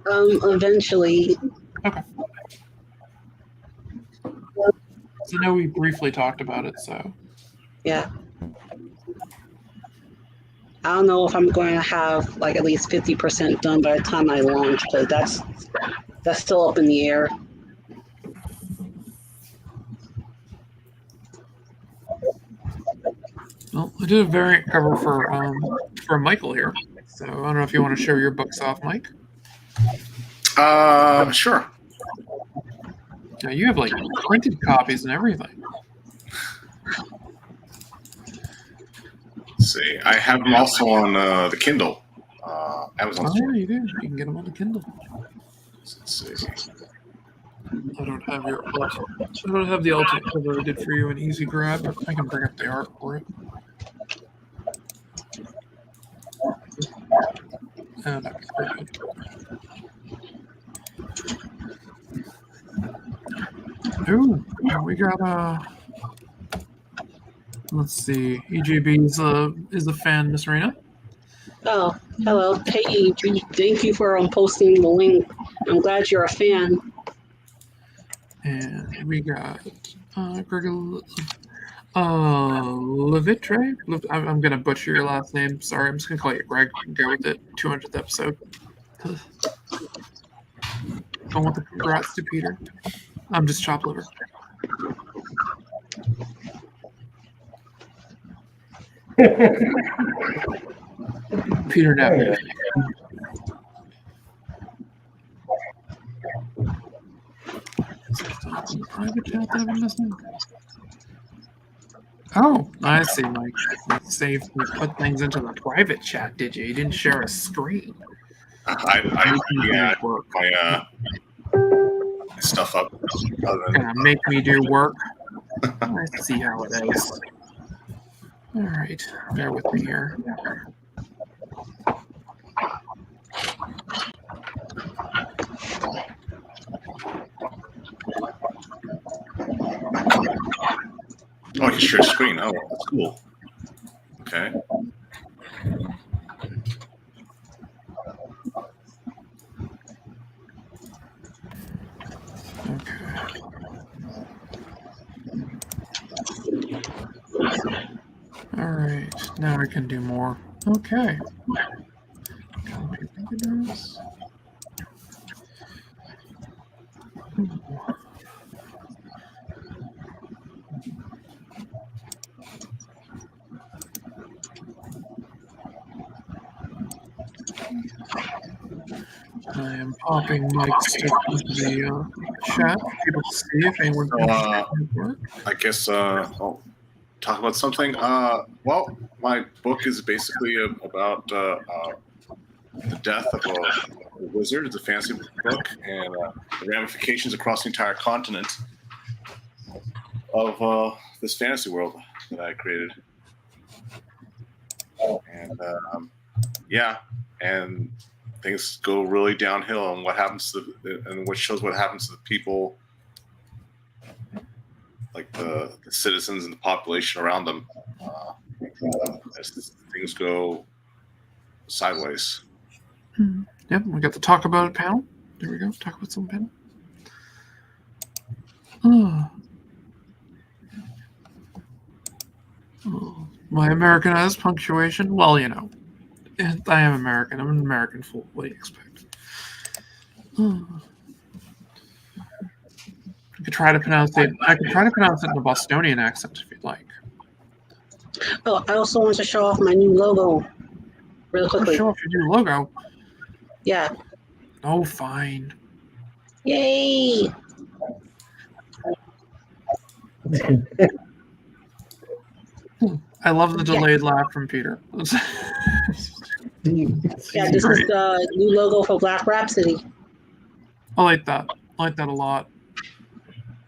Eventually. Okay. I know we briefly talked about it, so. Yeah. I don't know if I'm going to have at least 50% done by the time I launch, but that's still up in the air. Well, I did a variant cover for Michael here, so I don't know if you want to show your books off, Mike. Sure. Yeah, you have printed copies and everything. Let's see. I have them also on the Kindle. Amazon Oh, store. you do. You can get them on the Kindle. Let's see. I don't have your ultimate. I don't have the ultimate cover I did for you in Easy Grab, but I can bring up the art for it. And that'd be pretty good. Ooh, we got let's see. EJB is a fan, Miss Rena. Oh, hello. Hey, thank you for posting the link. I'm glad you're a fan. And we got Greg Levitre. I'm gonna butcher your last name. Sorry, I'm just gonna call you Greg and go with it. 200th episode. Don't want the congrats to Peter. I'm just chopped liver. Peter Nappy. Private chat that I'm missing. Oh, I see. Like, you put things into the private chat, did you? You didn't share a screen. Yeah, my stuff up. Gonna make me do work. I see how it is. All right, bear with me here. Oh, I can share screen. Oh, that's cool. Okay. All right, now I can do more. Okay. I am popping mic stuff into the chat for people to see if anyone can work. I guess I'll talk about something. Well, my book is basically about the death of a wizard. It's a fantasy book, and the ramifications across the entire continent of this fantasy world that I created. And yeah, and things go really downhill, and what happens to and what shows what happens to the people, like the citizens and the population around them, as things go sideways. Yep, we got the talk about it panel. There we go. Talk about some panel. Oh. My Americanized punctuation. Well, you know, I am American. I'm an American fool. What do you expect? I could try to pronounce it. I could try to pronounce it in a Bostonian accent if you'd like. Oh, I also want to show off my new logo real quickly. Show off your new logo. Yeah. Oh, fine. Yay! I love the delayed laugh from Peter. Yeah, this is the new logo for Black Rhapsody. I like that. I like that a lot.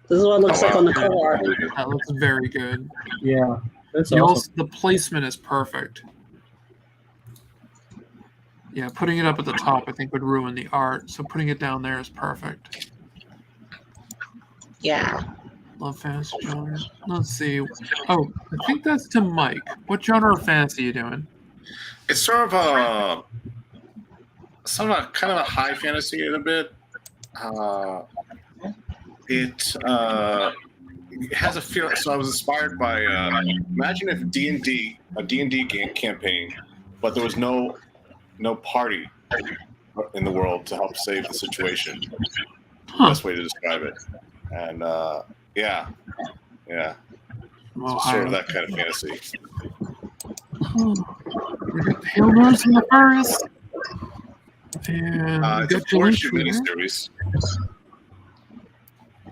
This is what it looks like on the cover art. That looks very good. Yeah, that's You awesome. also, the placement is perfect. Yeah, putting it up at the top, I think, would ruin the art. So putting it down there is perfect. Yeah. Love fantasy genre. Let's see. Oh, I think that's to Mike. What genre of fantasy are you doing? It's sort of a kind of a high fantasy in a bit. It has a feel. So I was inspired by imagine if D&D, a D&D campaign, but there was no party in the world to help save the situation. Best way to describe it. And yeah, Well, so sort of that kind of fantasy. We got the Hail Mars in the Forest. And It's a 4-issue miniseries.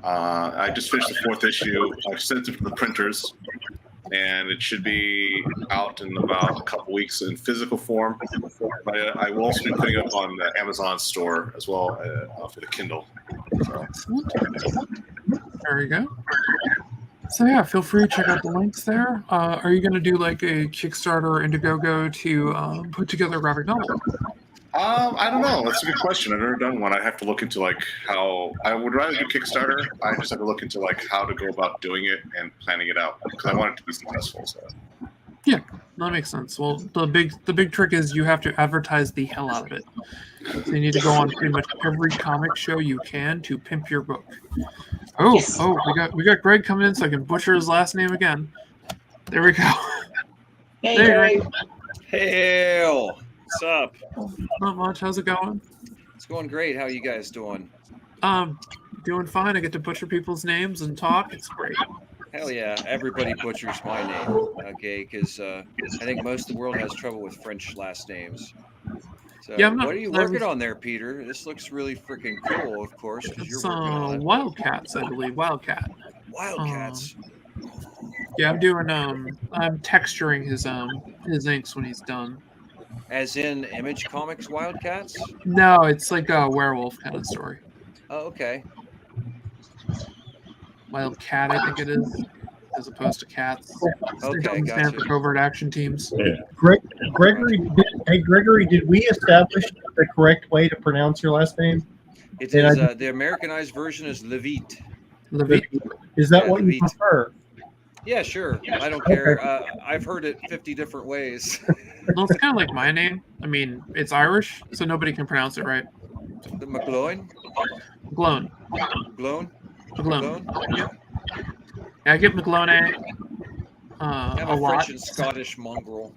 I just finished the 4th issue. I've sent it to the printers. and it should be out in about a couple weeks in physical form. But I will also be putting it up on the Amazon store as well for the Kindle. So. Excellent. There you go. So yeah, feel free to check out the links there. Are you going to do like a Kickstarter or Indiegogo to put together a graphic novel? I don't know. That's a good question. I've never done one. I have to look into like how I would rather do Kickstarter. I just have to look into like how to go about doing it and planning it out because I want it to be successful. So. Yeah, that makes sense. Well, the big trick is you have to advertise the hell out of it. So you need to go on pretty much every comic show you can to pimp your book. Oh, Yes. we got Greg coming in so I can butcher his last name again. There we go. Hey, There, Greg. Hail! What's up? Not much. How's it going? It's going great. How are you guys doing? Doing fine. I get to butcher people's names and talk. It's great. Hell yeah. Everybody butchers my name, okay? Because I think most of the world has trouble with French last names. So Yeah, I'm not- what are you working on there, Peter? This looks really freaking cool, of course, because you're It's working on it. Wildcats, I believe. Wildcat. Wildcats. Yeah, I'm doing I'm texturing his inks when he's done. As in Image Comics Wildcats? No, it's like a werewolf kind of story. Oh, okay. Wildcat, I think it is, as opposed to cats. Okay, It doesn't stand gotcha. for covert action teams. Gregory, did we establish the correct way to pronounce your last name? It And is the Americanized version is Levite. Levite. Is that Yeah, what you Levite. prefer? Yeah, sure. I don't care. I've heard it 50 different ways. Well, it's kind of like my name. I mean, it's Irish, so nobody can pronounce it right. The McGlone? McGlone. McGlone? McGlone. Yep. Yeah, I get McGlone I'm a a lot. French and Scottish mongrel.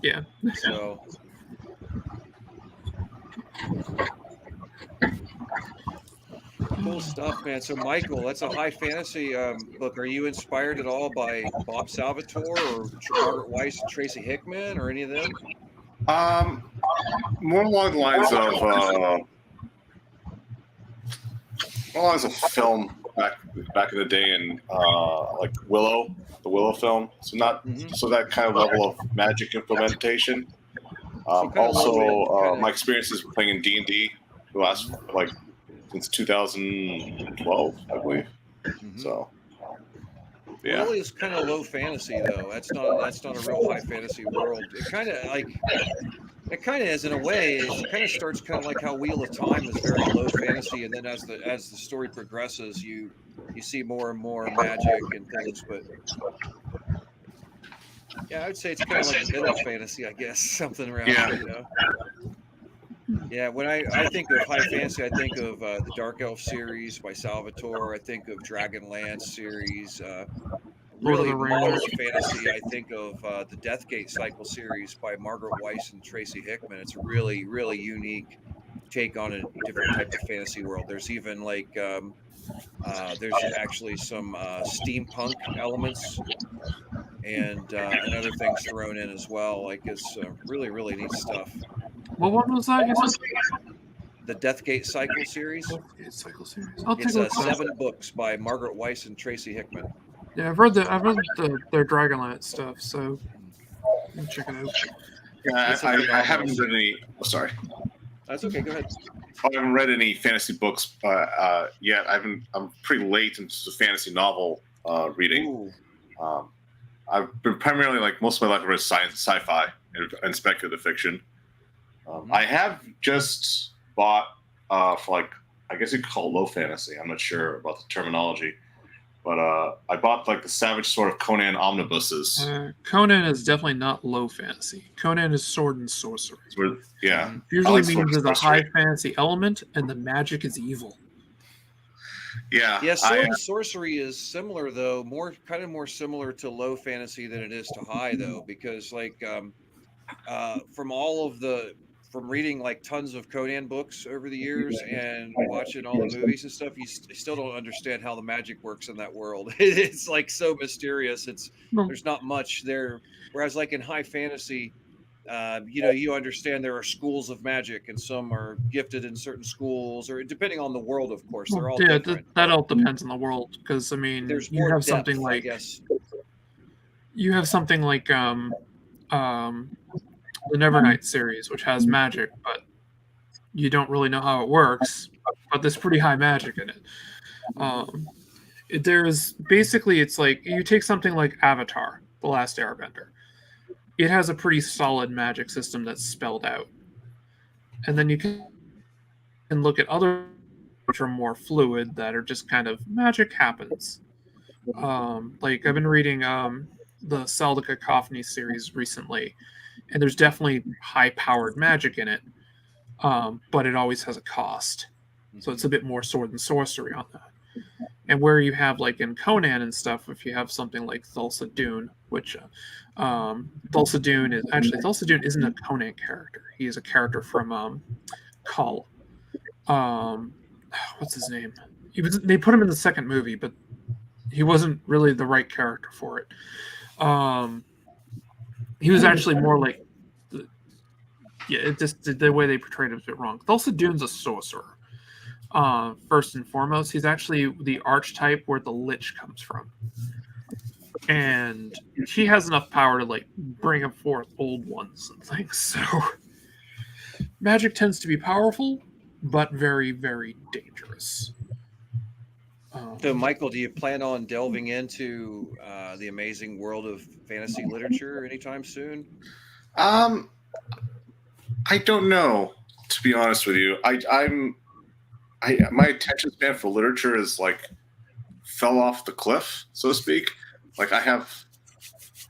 Yeah. So cool stuff, man. So Michael, that's a high fantasy book. Are you inspired at all by Bob Salvatore or Margaret Weiss and Tracy Hickman or any of them? More along the lines of film back in the day, and like Willow, the Willow film. So not so that kind of level of magic implementation. My experiences playing in D&D the last like since 2012, I believe. So yeah, Willow is kind of low fantasy though. That's not a real high fantasy world. It kind of is in a way. It kind of starts kind of like how Wheel of Time is very low fantasy, and then as the story progresses, you see more and more magic and things. But yeah, I would say it's kind of like middle fantasy, I guess, something around there, you know. Yeah, when I think of high fantasy, I think of the Dark Elf series by Salvatore. I think of Dragonlance series. Lord of Really the modern Rings. fantasy, I think of the Deathgate Cycle series by Margaret Weiss and Tracy Hickman. It's a really, really unique take on a different type of fantasy world. There's even like there's actually some steampunk elements and other things thrown in as well. Like it's really, really neat stuff. What one was that? You said? The Deathgate Cycle series. Deathgate Cycle series. I'll take It's a look. 7 books by Margaret Weiss and Tracy Hickman. Yeah, I've read their Dragonlance stuff, so I'll check it out. yeah. I haven't read any. Oh, sorry. That's okay. Go ahead. I haven't read any fantasy books yet. I'm pretty late into the fantasy novel reading. Ooh. I've been primarily like most of my life I've read sci-fi and speculative fiction. I have just bought for like I guess you could call it low fantasy. I'm not sure about the terminology, but I bought like the Savage Sword of Conan omnibuses. Conan is definitely not low fantasy. Conan is sword and sorcery. Yeah, Usually like sword means and there's a sorcery. high fantasy element, and the magic is evil. Yeah, sword and sorcery is similar though, more similar to low fantasy than it is to high though, because like from reading like tons of Conan books over the years and watching all the movies and stuff, you still don't understand how the magic works in that world. It's like so mysterious. There's not much there. Whereas like in high fantasy, you understand there are schools of magic and some are gifted in certain schools or depending on the world, of course, they're all different. That all depends on the world because I mean, There's you more have depth, something I like guess. you have something like the Nevernight series, which has magic, but you don't really know how it works. But there's pretty high magic in it. There's basically, it's like you take something like Avatar, The Last Airbender. It has a pretty solid magic system that's spelled out, and then you can look at other which are more fluid that are just kind of magic happens. Like I've been reading the Sal the Cacophony series recently, and there's definitely high-powered magic in it, but it always has a cost. So it's a bit more sword and sorcery on that. And where you have, like in Conan and stuff, if you have something like Thulsa Doom, which Thulsa Doom isn't a Conan character. He is a character from Kull. What's his name? They put him in the second movie, but he wasn't really the right character for it. He was actually more like, the way they portrayed him was a bit wrong. Thulsa Doom's a sorcerer. First and foremost, he's actually the archetype where the Lich comes from, and he has enough power to like bring forth old ones and things. So magic tends to be powerful, but very, very dangerous. So, Michael, do you plan on delving into the amazing world of fantasy literature anytime soon? I don't know, to be honest with you. My attention span for literature is like fell off the cliff, so to speak. Like I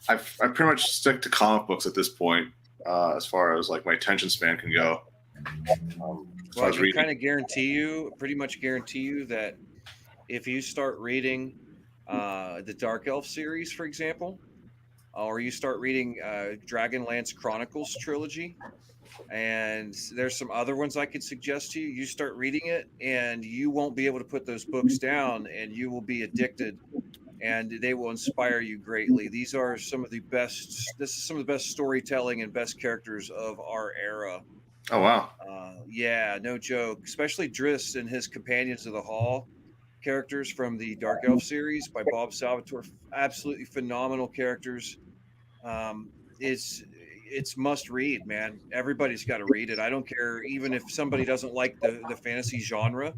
pretty much stick to comic books at this point, as far as like my attention span can go. Well, I can pretty much guarantee you that if you start reading the Dark Elf series, for example, or you start reading Dragonlance Chronicles trilogy, and there's some other ones I could suggest to you. You start reading it, and you won't be able to put those books down, and you will be addicted, and they will inspire you greatly. These are some of the best. This is some of the best storytelling and best characters of our era. Oh wow! Yeah, no joke. Especially Driss and his Companions of the Hall characters from the Dark Elf series by Bob Salvatore. Absolutely phenomenal characters. It's must read, man. Everybody's got to read it. I don't care, even if somebody doesn't like the fantasy genre,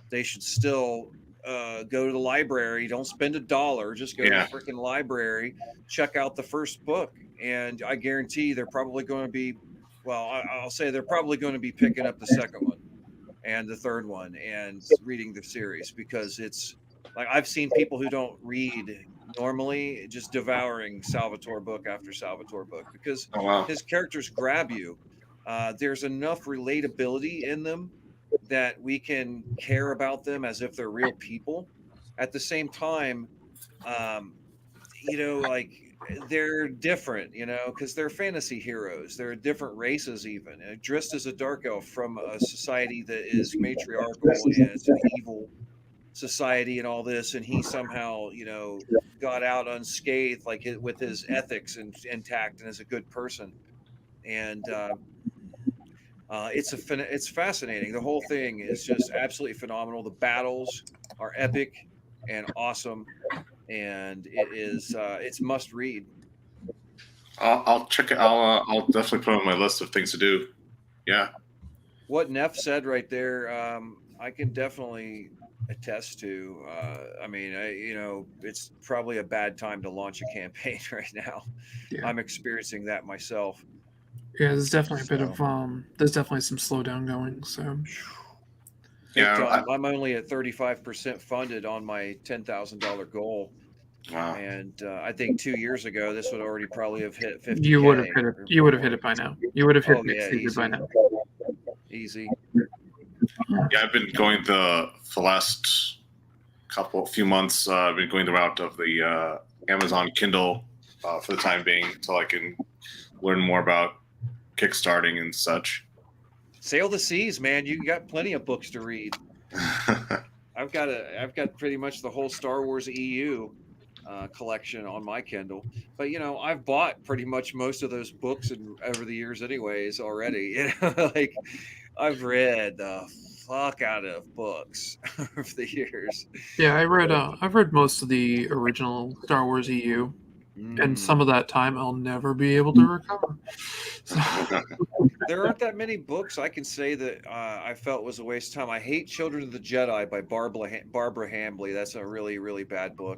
they should still go to the library. Don't spend $1. Just go to the freaking library, check out the first book, and I guarantee they're probably going to be, I'll say they're probably going to be picking up the second one and the third one and reading the series, because it's like I've seen people who don't read normally just devouring Salvatore book after Salvatore book, because his characters grab you. There's enough relatability in them that we can care about them as if they're real people. At the same time, like they're different, because they're fantasy heroes. They're different races even. Drist is a dark elf from a society that is matriarchal and it's an evil society and all this, and he somehow got out unscathed, like with his ethics intact, and is a good person. And it's fascinating. The whole thing is just absolutely phenomenal. The battles are epic and awesome, and it's must read. I'll check it. I'll definitely put it on my list of things to do. Yeah. What Neff said right there, I can definitely attest to. It's probably a bad time to launch a campaign right now. Yeah. I'm experiencing that myself. Yeah, there's definitely a bit of there's definitely some slowdown going. So yeah, I'm only at 35% funded on my $10,000 goal. Wow. And I think 2 years ago this would already probably have hit 50. You would have hit it. You would have hit it by now. You would have hit it by now. Easy. Yeah, I've been going the last few months. I've been going the route of the Amazon Kindle for the time being, so I can learn more about kickstarting and such. Sail the seas, man. You got plenty of books to read. I've got pretty much the whole Star Wars EU collection on my Kindle, but I've bought pretty much most of those books over the years anyways already. Like I've read the fuck out of books over the years. Yeah, I've read most of the original Star Wars EU. and some of that time I'll never be able to recover. So, There aren't that many books I can say that I felt was a waste of time. I hate Children of the Jedi by Barbara Hambly. That's a really, really bad book.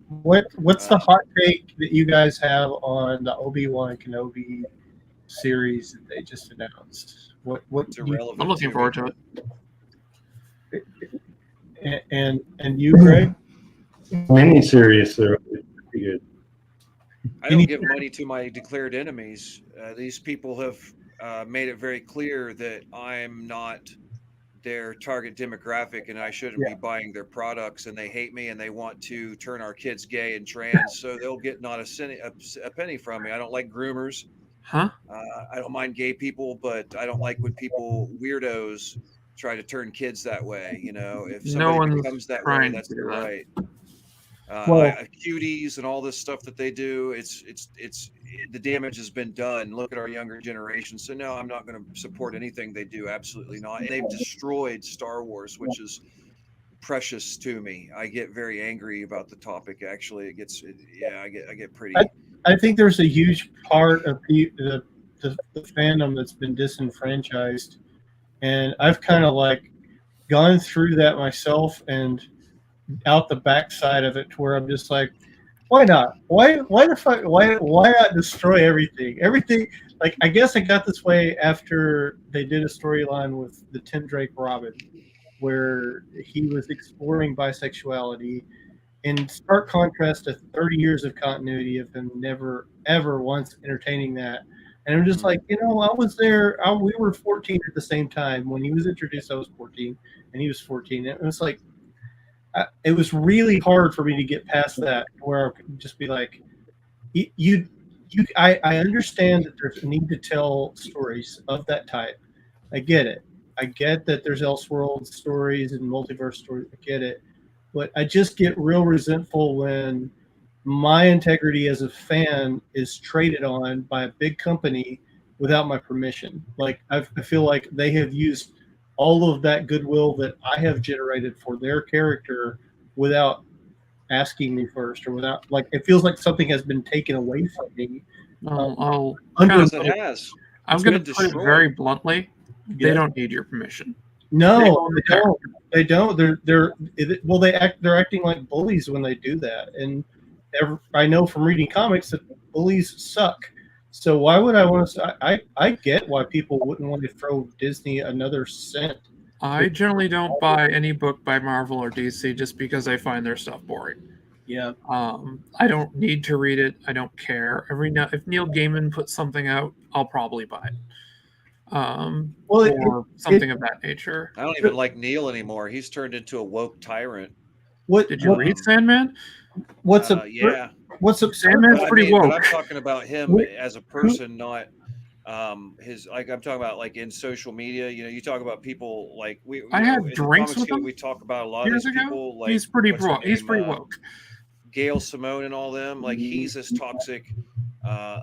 What's the hot take that you guys have on the Obi-Wan Kenobi series that they just announced? What It's irrelevant. I'm looking forward to it. And you, Greg? Miniseries are pretty good. I don't give money to my declared enemies. These people have made it very clear that I'm not their target demographic and I shouldn't be buying their products, and they hate me and they want to turn our kids gay and trans, so they'll get not a penny from me. I don't like groomers. Huh? I don't mind gay people, but I don't like when weirdos try to turn kids that way. You know, if somebody becomes that way, that's their right. Cuties and all this stuff that they do, it's the damage has been done. Look at our younger generation. So no, I'm not going to support anything they do. Absolutely not. And they've destroyed Star Wars, which is precious to me. I get very angry about the topic. Actually, I get pretty. I think there's a huge part of the fandom that's been disenfranchised, and I've kind of like gone through that myself and out the backside of it, to where I'm just like, why not? Why the fuck? Why not destroy everything? Everything. Like, I guess I got this way after they did a storyline with the Tim Drake Robin, where he was exploring bisexuality, in stark contrast to 30 years of continuity of him never ever once entertaining that. And I'm just like, I was there. We were 14 at the same time when he was introduced. I was 14, and he was 14. And it was like, it was really hard for me to get past that, where I could just be like, I understand that there's a need to tell stories of that type. I get it. I get that there's Elseworld stories and multiverse stories. I get it. But I just get real resentful when my integrity as a fan is traded on by a big company without my permission. Like, I feel like they have used all of that goodwill that I have generated for their character without asking me first, or without, like, it feels like something has been taken away from me. I'm Because going it has. to put it very bluntly. They don't need your permission. No, they don't. They don't. They're acting like bullies when they do that. And I know from reading comics that bullies suck. So why would I want to? I get why people wouldn't want to throw Disney another cent. I generally don't buy any book by Marvel or DC just because I find their stuff boring. Yeah. I don't need to read it. I don't care. If Neil Gaiman puts something out, I'll probably buy it. Or something of that nature. I don't even like Neil anymore. He's turned into a woke tyrant. Did you read Sandman? What's Sandman's pretty woke. But I'm talking about him as a person, not his. Like, I'm talking about like in social media. You talk about people like I had drinks with him. We talk about a lot of these people. Like, he's pretty woke. He's pretty woke. Gail Simone and all them. Like, he's as toxic.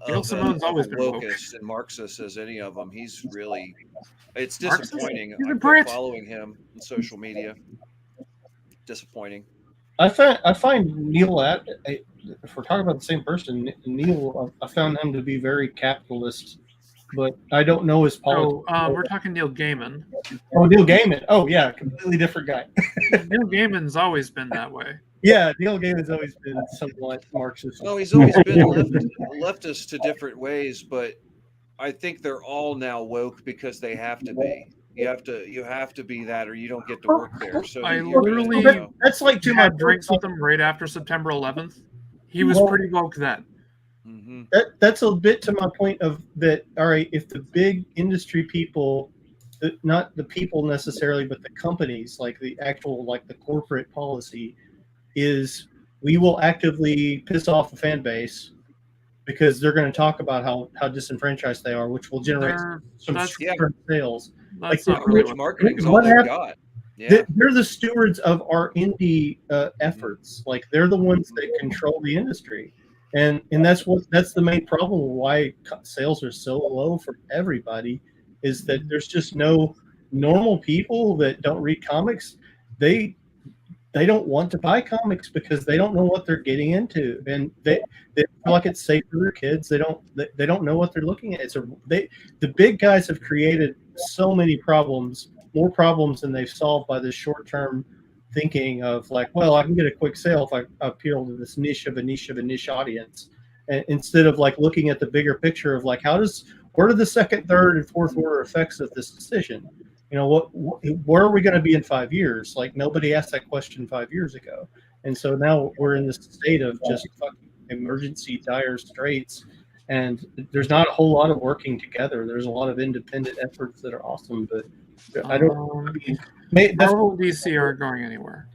Gail Simone's always been wokest and Marxist as any of them. He's really. It's disappointing. He's a following him on social media. Disappointing. I find Neil if we're talking about the same person, Neil, I found him to be very capitalist, but I don't know his politics. We're talking Neil Gaiman. Oh, Neil Gaiman. Oh, yeah, completely different guy. Neil Gaiman's always been that way. Yeah, Neil Gaiman's always been somewhat Marxist. Oh, he's always been leftist to different ways, but I think they're all now woke because they have to be. You have to be that, or you don't get to work there. So I literally that's like two had drinks with him right after September 11th. He was pretty woke then. Mm-hmm. That's a bit to my point of that. All right, if the big industry people, not the people necessarily, but the companies, like the actual, like the corporate policy, is we will actively piss off the fan base because they're going to talk about how disenfranchised they are, which will generate some sales. That's like, not really marketing is all they've got. Yeah. They're the stewards of our indie efforts. Like, they're the ones that control the industry, and that's the main problem why sales are so low for everybody, is that there's just no normal people that don't read comics. They they don't want to buy comics because they don't know what they're getting into, and they feel like it's safe for their kids. They don't know what they're looking at. The big guys have created so many problems, more problems than they've solved by this short term thinking of like, well, I can get a quick sale if I appeal to this niche of a niche audience, and instead of like looking at the bigger picture of like what are the second, third, and fourth order effects of this decision? You know, where are we going to be in 5 years? Like nobody asked that question 5 years ago, and so now we're in this state of just fucking emergency, dire straits, and there's not a whole lot of working together. There's a lot of independent efforts that are awesome, but I don't. Marvel and DC aren't going anywhere.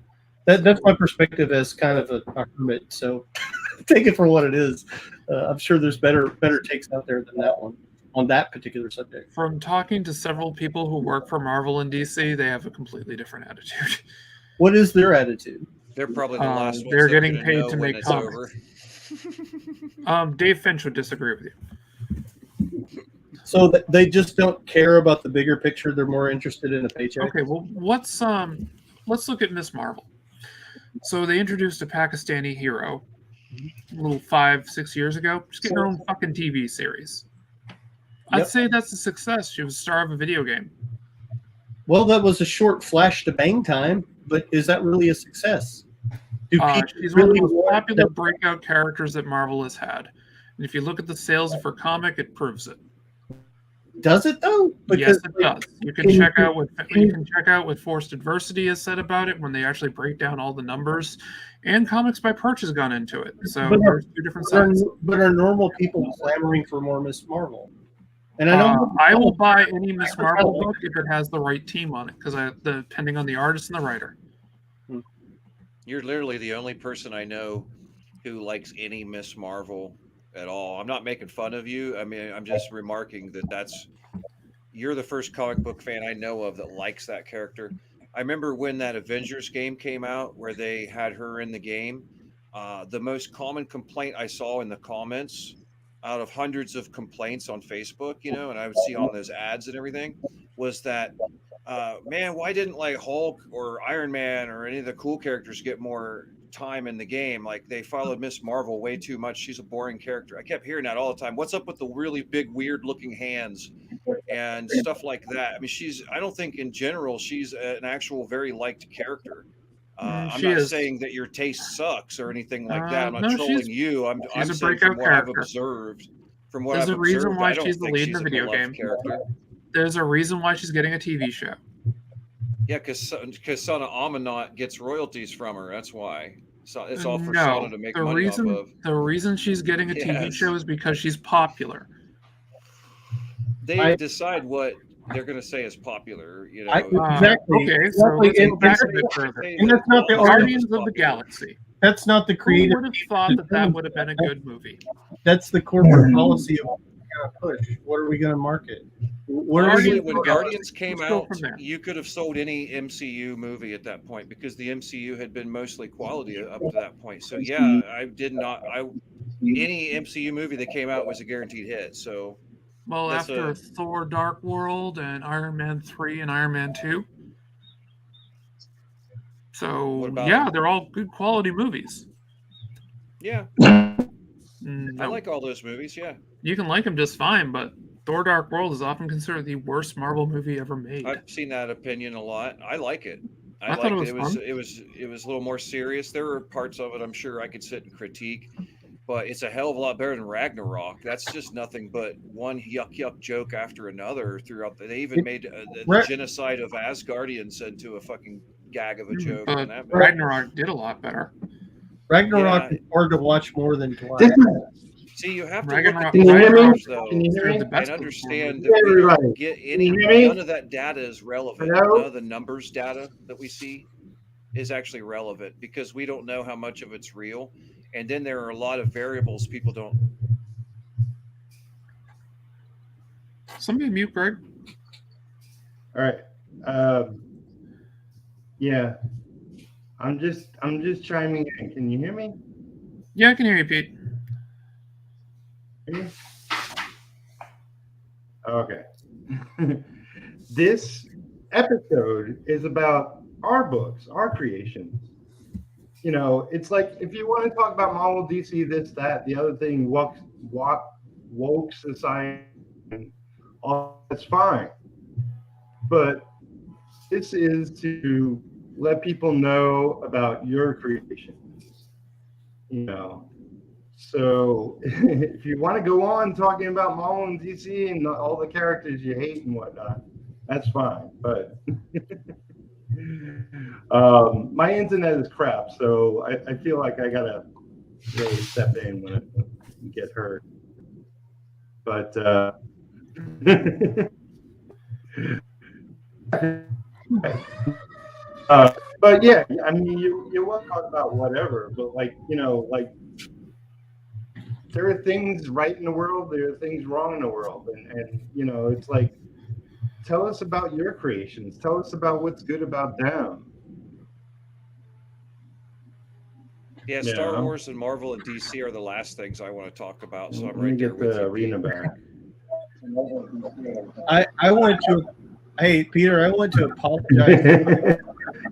That's my perspective as kind of a hermit. So take it for what it is. I'm sure there's better takes out there than that one on that particular subject. From talking to several people who work for Marvel and DC, they have a completely different attitude. What is their attitude? They're probably the last ones. They're that are getting gonna paid know to when make it's comics. over. Dave Finch would disagree with you. So they just don't care about the bigger picture. They're more interested in a paycheck. Okay, well, let's look at Miss Marvel. So they introduced a Pakistani hero a little 5-6 years ago. She's getting her own fucking TV series. I'd say that's a success. She was a star of a video game. Well, that was a short flash to bang time, but is that really a success? She's one of the most popular breakout characters that Marvel has had. And if you look at the sales of her comic, it proves it. Does it though? Yes, it does. You can check out what Forced Adversity has said about it when they actually break down all the numbers, and Comics by Perch has gone into it. So there's two different sides. But are normal people clamoring for more Miss Marvel? And I will buy any Miss Marvel book if it has the right team on it, because depending on the artist and the writer. You're literally the only person I know who likes any Miss Marvel at all. I'm not making fun of you. I mean, I'm just remarking you're the first comic book fan I know of that likes that character. I remember when that Avengers game came out where they had her in the game. The most common complaint I saw in the comments out of hundreds of complaints on Facebook, and I would see on those ads and everything, was that, man, why didn't like Hulk or Iron Man or any of the cool characters get more time in the game? Like they followed Miss Marvel way too much. She's a boring character. I kept hearing that all the time. What's up with the really big, weird looking hands and stuff like that? I mean, I don't think in general she's an actual very liked character. I'm not saying that your taste sucks or anything like that. I'm not trolling you. I'm saying from what I've observed. There's a reason why she's the lead in the video game. There's a reason why she's getting a TV show. Yeah, because Son of Amanat gets royalties from her. That's why. So it's all for Sana to make money off of. The reason she's getting a TV show is because she's popular. They decide what they're going to say is popular. Exactly. Okay, so let's go back a bit further. And that's not the Guardians of the Galaxy. That's not the creative. Who would have thought that would have been a good movie? That's the corporate policy of what we're going to push. What are we going to market? When Guardians came out, you could have sold any MCU movie at that point because the MCU had been mostly quality up to that point. So yeah, any MCU movie that came out was a guaranteed hit. So after Thor: Dark World and Iron Man 3 and Iron Man 2. So they're all good quality movies. Yeah. I like all those movies, yeah. You can like them just fine, but Thor: Dark World is often considered the worst Marvel movie ever made. I've seen that opinion a lot. I like it. I thought liked it was fun. It was a little more serious. There were parts of it I'm sure I could sit and critique, but it's a hell of a lot better than Ragnarok. That's just nothing but one yuck joke after another throughout. They even made the genocide of Asgardians into a fucking gag of a joke. But Ragnarok did a lot better. Ragnarok is hard to watch more than twice. See, you have to look at the numbers, though, and understand that none of that data is relevant. None of the numbers data that we see is actually relevant because we don't know how much of it's real. And then there are a lot of variables people don't. Somebody mute Greg. All right. Yeah. I'm just chiming in. Can you hear me? Yeah, I can hear you, Pete. Okay. This episode is about our books, our creations. you know, it's like if you want to talk about Marvel, DC, this, that, the other thing, woke society, all that's fine. But this is to let people know about your creations, you know. So if you want to go on talking about Marvel and DC and all the characters you hate and whatnot, that's fine. But my internet is crap, so I feel like I gotta really step in when I get hurt. But but yeah, I mean, you want to talk about whatever, but like, you know, like there are things right in the world, there are things wrong in the world, and you know, it's like, tell us about your creations, tell us about what's good about them. Yeah, Star Wars and Marvel and DC are the last things I want to talk about. So I'm Let me right there get with the you, arena Pete. back. I wanted to. Hey, Peter, I want to apologize.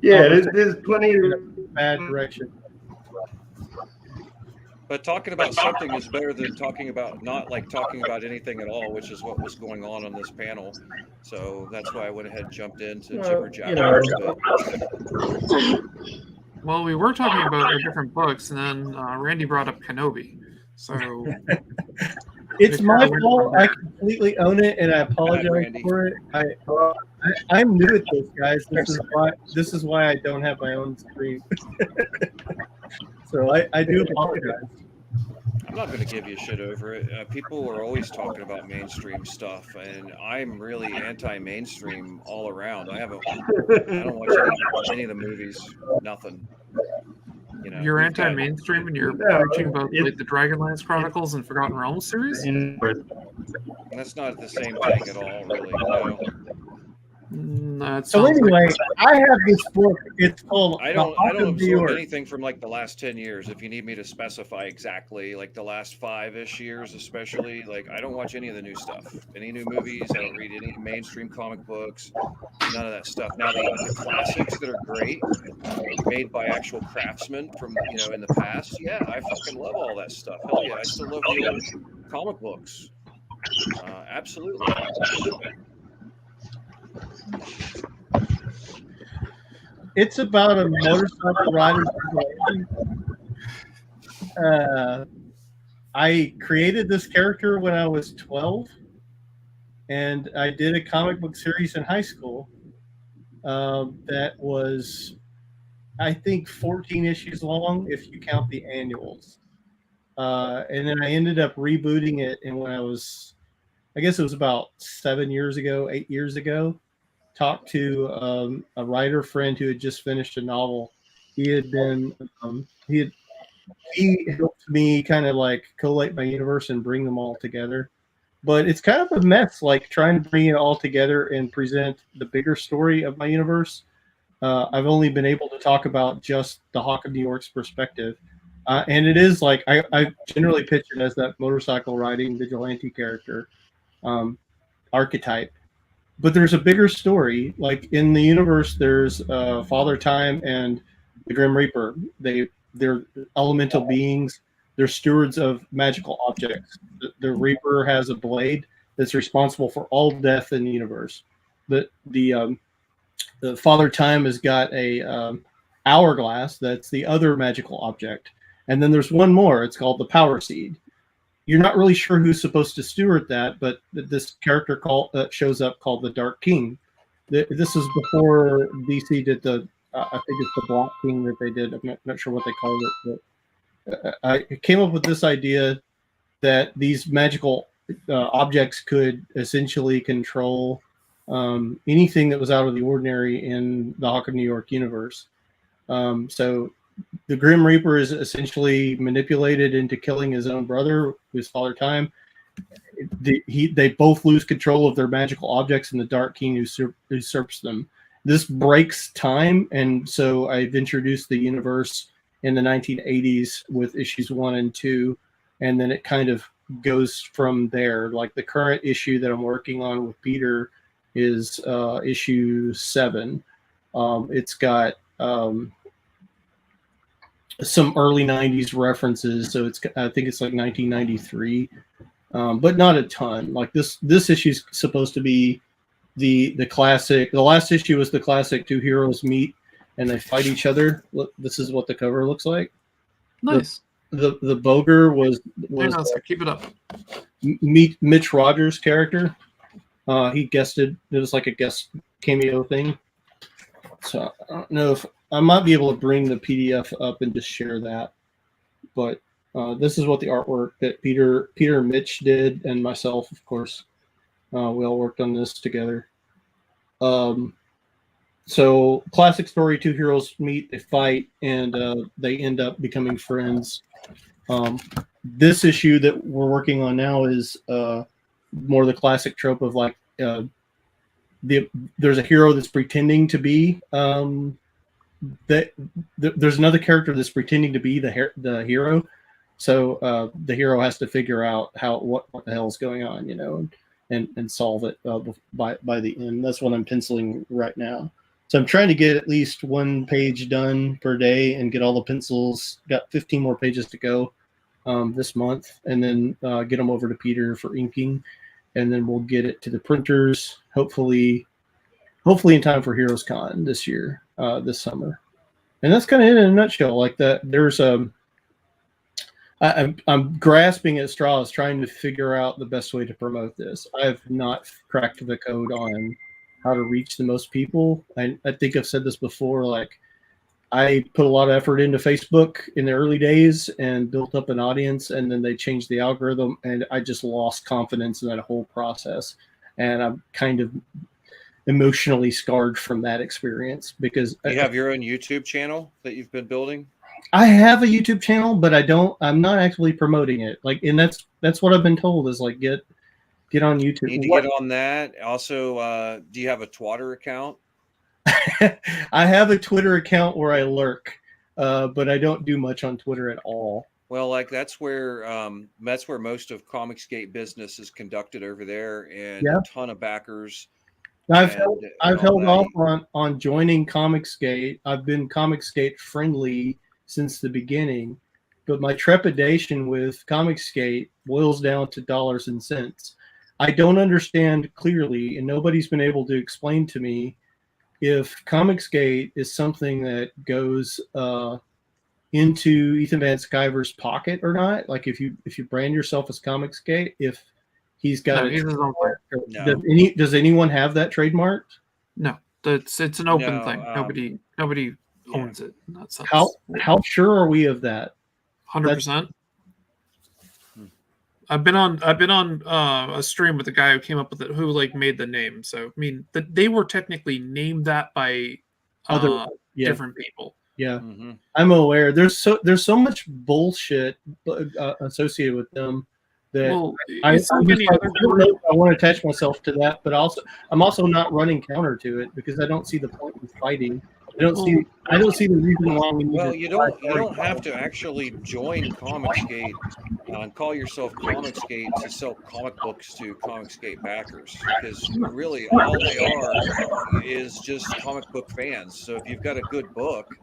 Yeah, there's plenty of Bad direction. But talking about something is better than talking about not like talking about anything at all, which is what was going on this panel. So that's why I went ahead and jumped into jibber jabber a little bit. Well, we were talking about different books, and then Randy brought up Kenobi. So it's my fault. I completely own it, and I apologize for it. I'm new at this, guys. This is why I don't have my own stream. So I do apologize. I'm not going to give you shit over it. People are always talking about mainstream stuff, and I'm really anti-mainstream all around. I don't watch any of the movies. Nothing. You know, you're anti-mainstream, and you're preaching about like the Dragonlance Chronicles and Forgotten Realms series. That's not the same thing at all, really. No. So anyway, I have this book. It's called. I don't absorb anything from like the last 10 years. If you need me to specify exactly, like the last 5-ish years, especially, like I don't watch any of the new stuff, any new movies. I don't read any mainstream comic books, none of that stuff. Now the classics that are great, made by actual craftsmen from in the past. Yeah, I fucking love all that stuff. Hell yeah, I still love the old comic books. Absolutely. It's about a motorcycle rider. I created this character when I was 12, and I did a comic book series in high school that was, I think, 14 issues long if you count the annuals. And then I ended up rebooting it, and when I guess it was about 8 years ago, talked to a writer friend who had just finished a novel. He had been he helped me kind of like collate my universe and bring them all together. But it's kind of a mess, like trying to bring it all together and present the bigger story of my universe. I've only been able to talk about just the Hawk of New York's perspective. And it is like I generally pitch it as that motorcycle riding vigilante character archetype. But there's a bigger story. Like in the universe, there's Father Time and the Grim Reaper. They're elemental beings. They're stewards of magical objects. The Reaper has a blade that's responsible for all death in the universe. The Father Time has got a hourglass that's the other magical object. And then there's one more. It's called the Power Seed. You're not really sure who's supposed to steward that, but this character shows up called the Dark King. This is before DC did I think it's the Black King that they did. I'm not sure what they called it, but I came up with this idea that these magical objects could essentially control anything that was out of the ordinary in the Hawk of New York universe. So the Grim Reaper is essentially manipulated into killing his own brother, who's Father Time. They both lose control of their magical objects, and the Dark King usurps them. This breaks time, and so I've introduced the universe in the 1980s with issues 1 and 2, and then it kind of goes from there. Like the current issue that I'm working on with Peter is issue 7. It's got some early 90s references. So I think it's like 1993, but not a ton. Like this issue is supposed to be the classic. The last issue was the classic two heroes meet and they fight each other. Look, this is what the cover looks like. Nice. The Boger was Hang on a sec, keep it up. meet Mitch Rogers' character. He guested. It was like a guest cameo thing. So I don't know if I might be able to bring the PDF up and just share that. But this is what the artwork that Peter and Mitch did, and myself, of course. We all worked on this together. So classic story: two heroes meet, they fight, and they end up becoming friends. This issue that we're working on now is more the classic trope of like there's a hero that's pretending to be there's another character that's pretending to be the hero. So the hero has to figure out what the hell is going on, and solve it by the end. That's what I'm penciling right now. So I'm trying to get at least one page done per day and get all the pencils. Got 15 more pages to go this month, and then get them over to Peter for inking, and then we'll get it to the printers. Hopefully in time for Heroes Con this year, this summer. And that's kind of it in a nutshell. Like that, there's I'm grasping at straws, trying to figure out the best way to promote this. I have not cracked the code on how to reach the most people. I think I've said this before. Like, I put a lot of effort into Facebook in the early days and built up an audience, and then they changed the algorithm, and I just lost confidence in that whole process. And I'm kind of emotionally scarred from that experience because You have your own YouTube channel that you've been building? I have a YouTube channel, but I'm not actually promoting it. Like, and that's what I've been told is like, get on YouTube. You need to get on that. Also, do you have a Twitter account? I have a Twitter account where I lurk, but I don't do much on Twitter at all. Well, like that's where most of Comicsgate business is conducted over there, and a ton of backers. I've held off on joining Comicsgate. I've been Comicsgate friendly since the beginning, but my trepidation with Comicsgate boils down to dollars and cents. I don't understand clearly, and nobody's been able to explain to me if Comicsgate is something that goes into Ethan Van Sciver's pocket or not. Like if you brand yourself as Comicsgate, if he's got does anyone have that trademarked? No, it's an open thing. Nobody owns it. That's how sure are we of that? 100%. I've been on a stream with the guy who came up with it, who like made the name. So I mean, they were technically named that by other different people. Yeah, I'm aware. There's so much bullshit associated with them that I want to attach myself to that, but I'm also not running counter to it because I don't see the point in fighting. I don't see the reason why we need. Well, you don't have to actually join Comicsgate and call yourself Comicsgate to sell comic books to Comicsgate backers, because really all they are is just comic book fans. So if you've got a good book,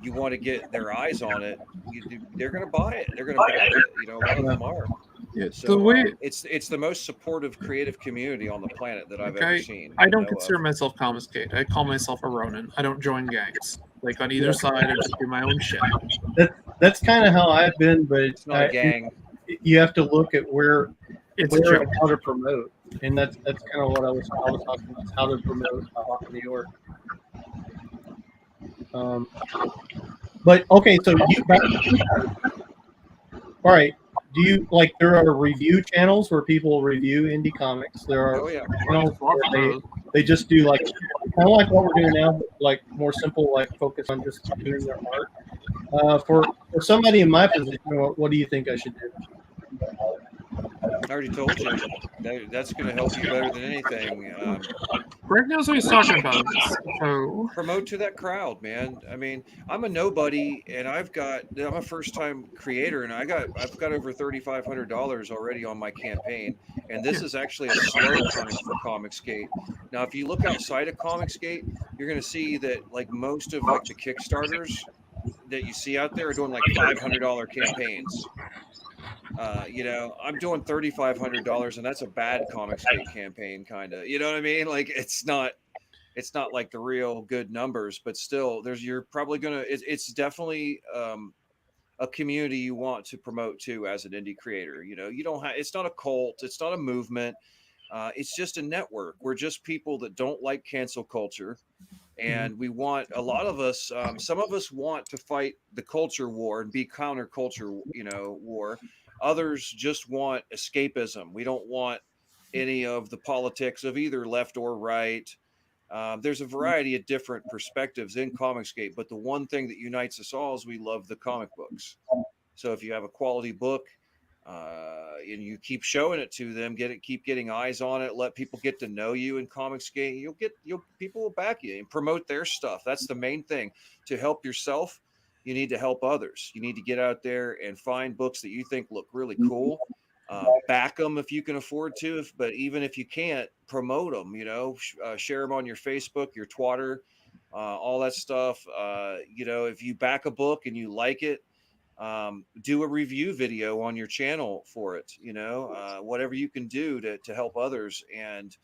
you want to get their eyes on it, they're going to buy it. They're going to back it. A lot of them are. It's the most supportive creative community on the planet that I've ever seen. I don't consider myself Comicsgate. I call myself a Ronin. I don't join gangs. Like on either side, I just do my own shit. That's kind of how I've been, but it's not a gang. You have to look at where and how to promote, and that's kind of what I was talking about, how to promote New York. But okay, so all right. Do you like? There are review channels where people review indie comics. There are channels where they just do like kind of like what we're doing now, like more simple, like focus on just doing their art. For somebody in my position, what do you think I should do? I already told you that's going to help you better than anything. Greg knows what he's talking about. So promote to that crowd, man. I mean, I'm a nobody, and I'm a first-time creator, and I've got over $3,500 already on my campaign, and this is actually a slow time for Comicsgate. Now, if you look outside of Comicsgate, you're going to see that like most of like the Kickstarters, that you see out there are doing like $500 campaigns. You know, I'm doing $3,500, and that's a bad Comicsgate campaign, kind of. You know what I mean? Like, it's not like the real good numbers, but still, you're probably gonna. It's definitely a community you want to promote too as an indie creator. You know, you don't have. It's not a cult. It's not a movement. It's just a network. We're just people that don't like cancel culture. And we want, a lot of us, some of us want to fight the culture war and be counterculture, you know, war. Others just want escapism. We don't want any of the politics of either left or right. There's a variety of different perspectives in Comicsgate, but the one thing that unites us all is we love the comic books. So if you have a quality book, and you keep showing it to them, keep getting eyes on it, let people get to know you in Comicsgate, people will back you and promote their stuff. That's the main thing. To help yourself, you need to help others. You need to get out there and find books that you think look really cool. Back them if you can afford to, but even if you can't, promote them, you know, share them on your Facebook, your Twitter, all that stuff. You know, if you back a book and you like it, do a review video on your channel for it, you know, whatever you can do to help others. And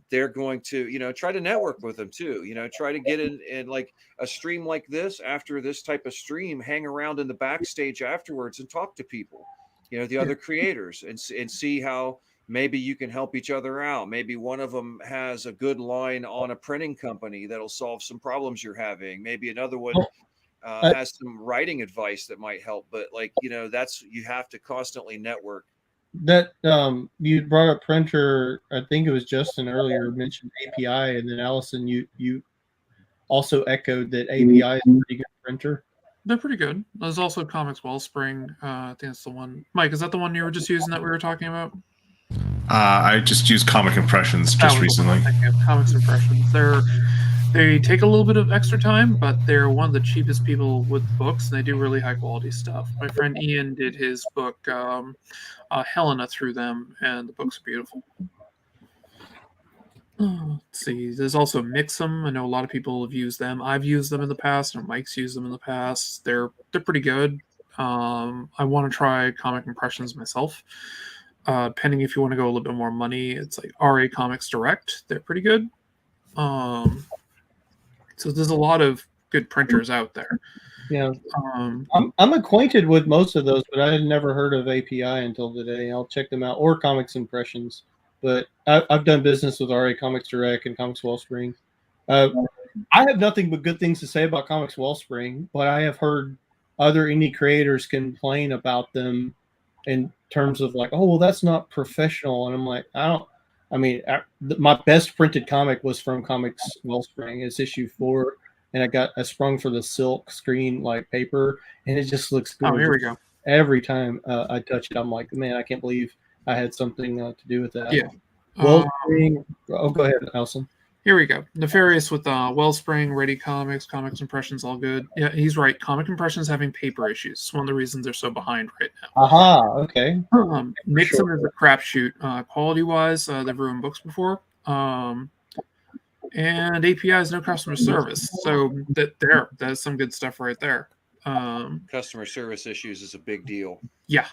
they're going to, you know, try to network with them too, you know, try to get in like a stream like this. After this type of stream, hang around in the backstage afterwards and talk to people, you know, the other creators, and see how maybe you can help each other out. Maybe one of them has a good line on a printing company that'll solve some problems you're having. Maybe another one has some writing advice that might help. But like, you know, you have to constantly network. That you brought up printer. I think it was Justin earlier mentioned API, and then Alison, you also echoed that API is a pretty good printer. They're pretty good. There's also Comics Wellspring. I think that's the one. Mike, is that the one you were just using that we were talking about? I just used Comic Impressions just recently. Comics Impressions. They take a little bit of extra time, but they're one of the cheapest people with books, and they do really high quality stuff. My friend Ian did his book Helena through them, and the book's beautiful. Let's see. There's also Mix'em. I know a lot of people have used them. I've used them in the past, and Mike's used them in the past. They're pretty good. I want to try Comic Impressions myself. Depending if you want to go a little bit more money, it's like RA Comics Direct. They're pretty good. So there's a lot of good printers out there. Yeah, I'm acquainted with most of those, but I had never heard of API until today. I'll check them out, or Comics Impressions. But I've done business with RA Comics Direct and Comics Wellspring. I have nothing but good things to say about Comics Wellspring, but I have heard other indie creators complain about them in terms of like, oh, well, that's not professional. And I'm like, my best printed comic was from Comics Wellspring. It's issue 4, and I sprung for the silk screen like paper, and it just looks good. Oh, here we go. Every time I touch it, I'm like, man, I can't believe I had something to do with that. Yeah. Wellspring. Go ahead, Alison. Here we go. Nefarious with Wellspring, Ready Comics, Comics Impressions, all good. Yeah, he's right. Comic Impressions having paper issues. It's one of the reasons they're so behind right now. Aha, okay. Mix'em is a crapshoot. Quality-wise, they've ruined books before. And API has no customer service. So that's some good stuff right there. Customer service issues is a big deal. Yeah.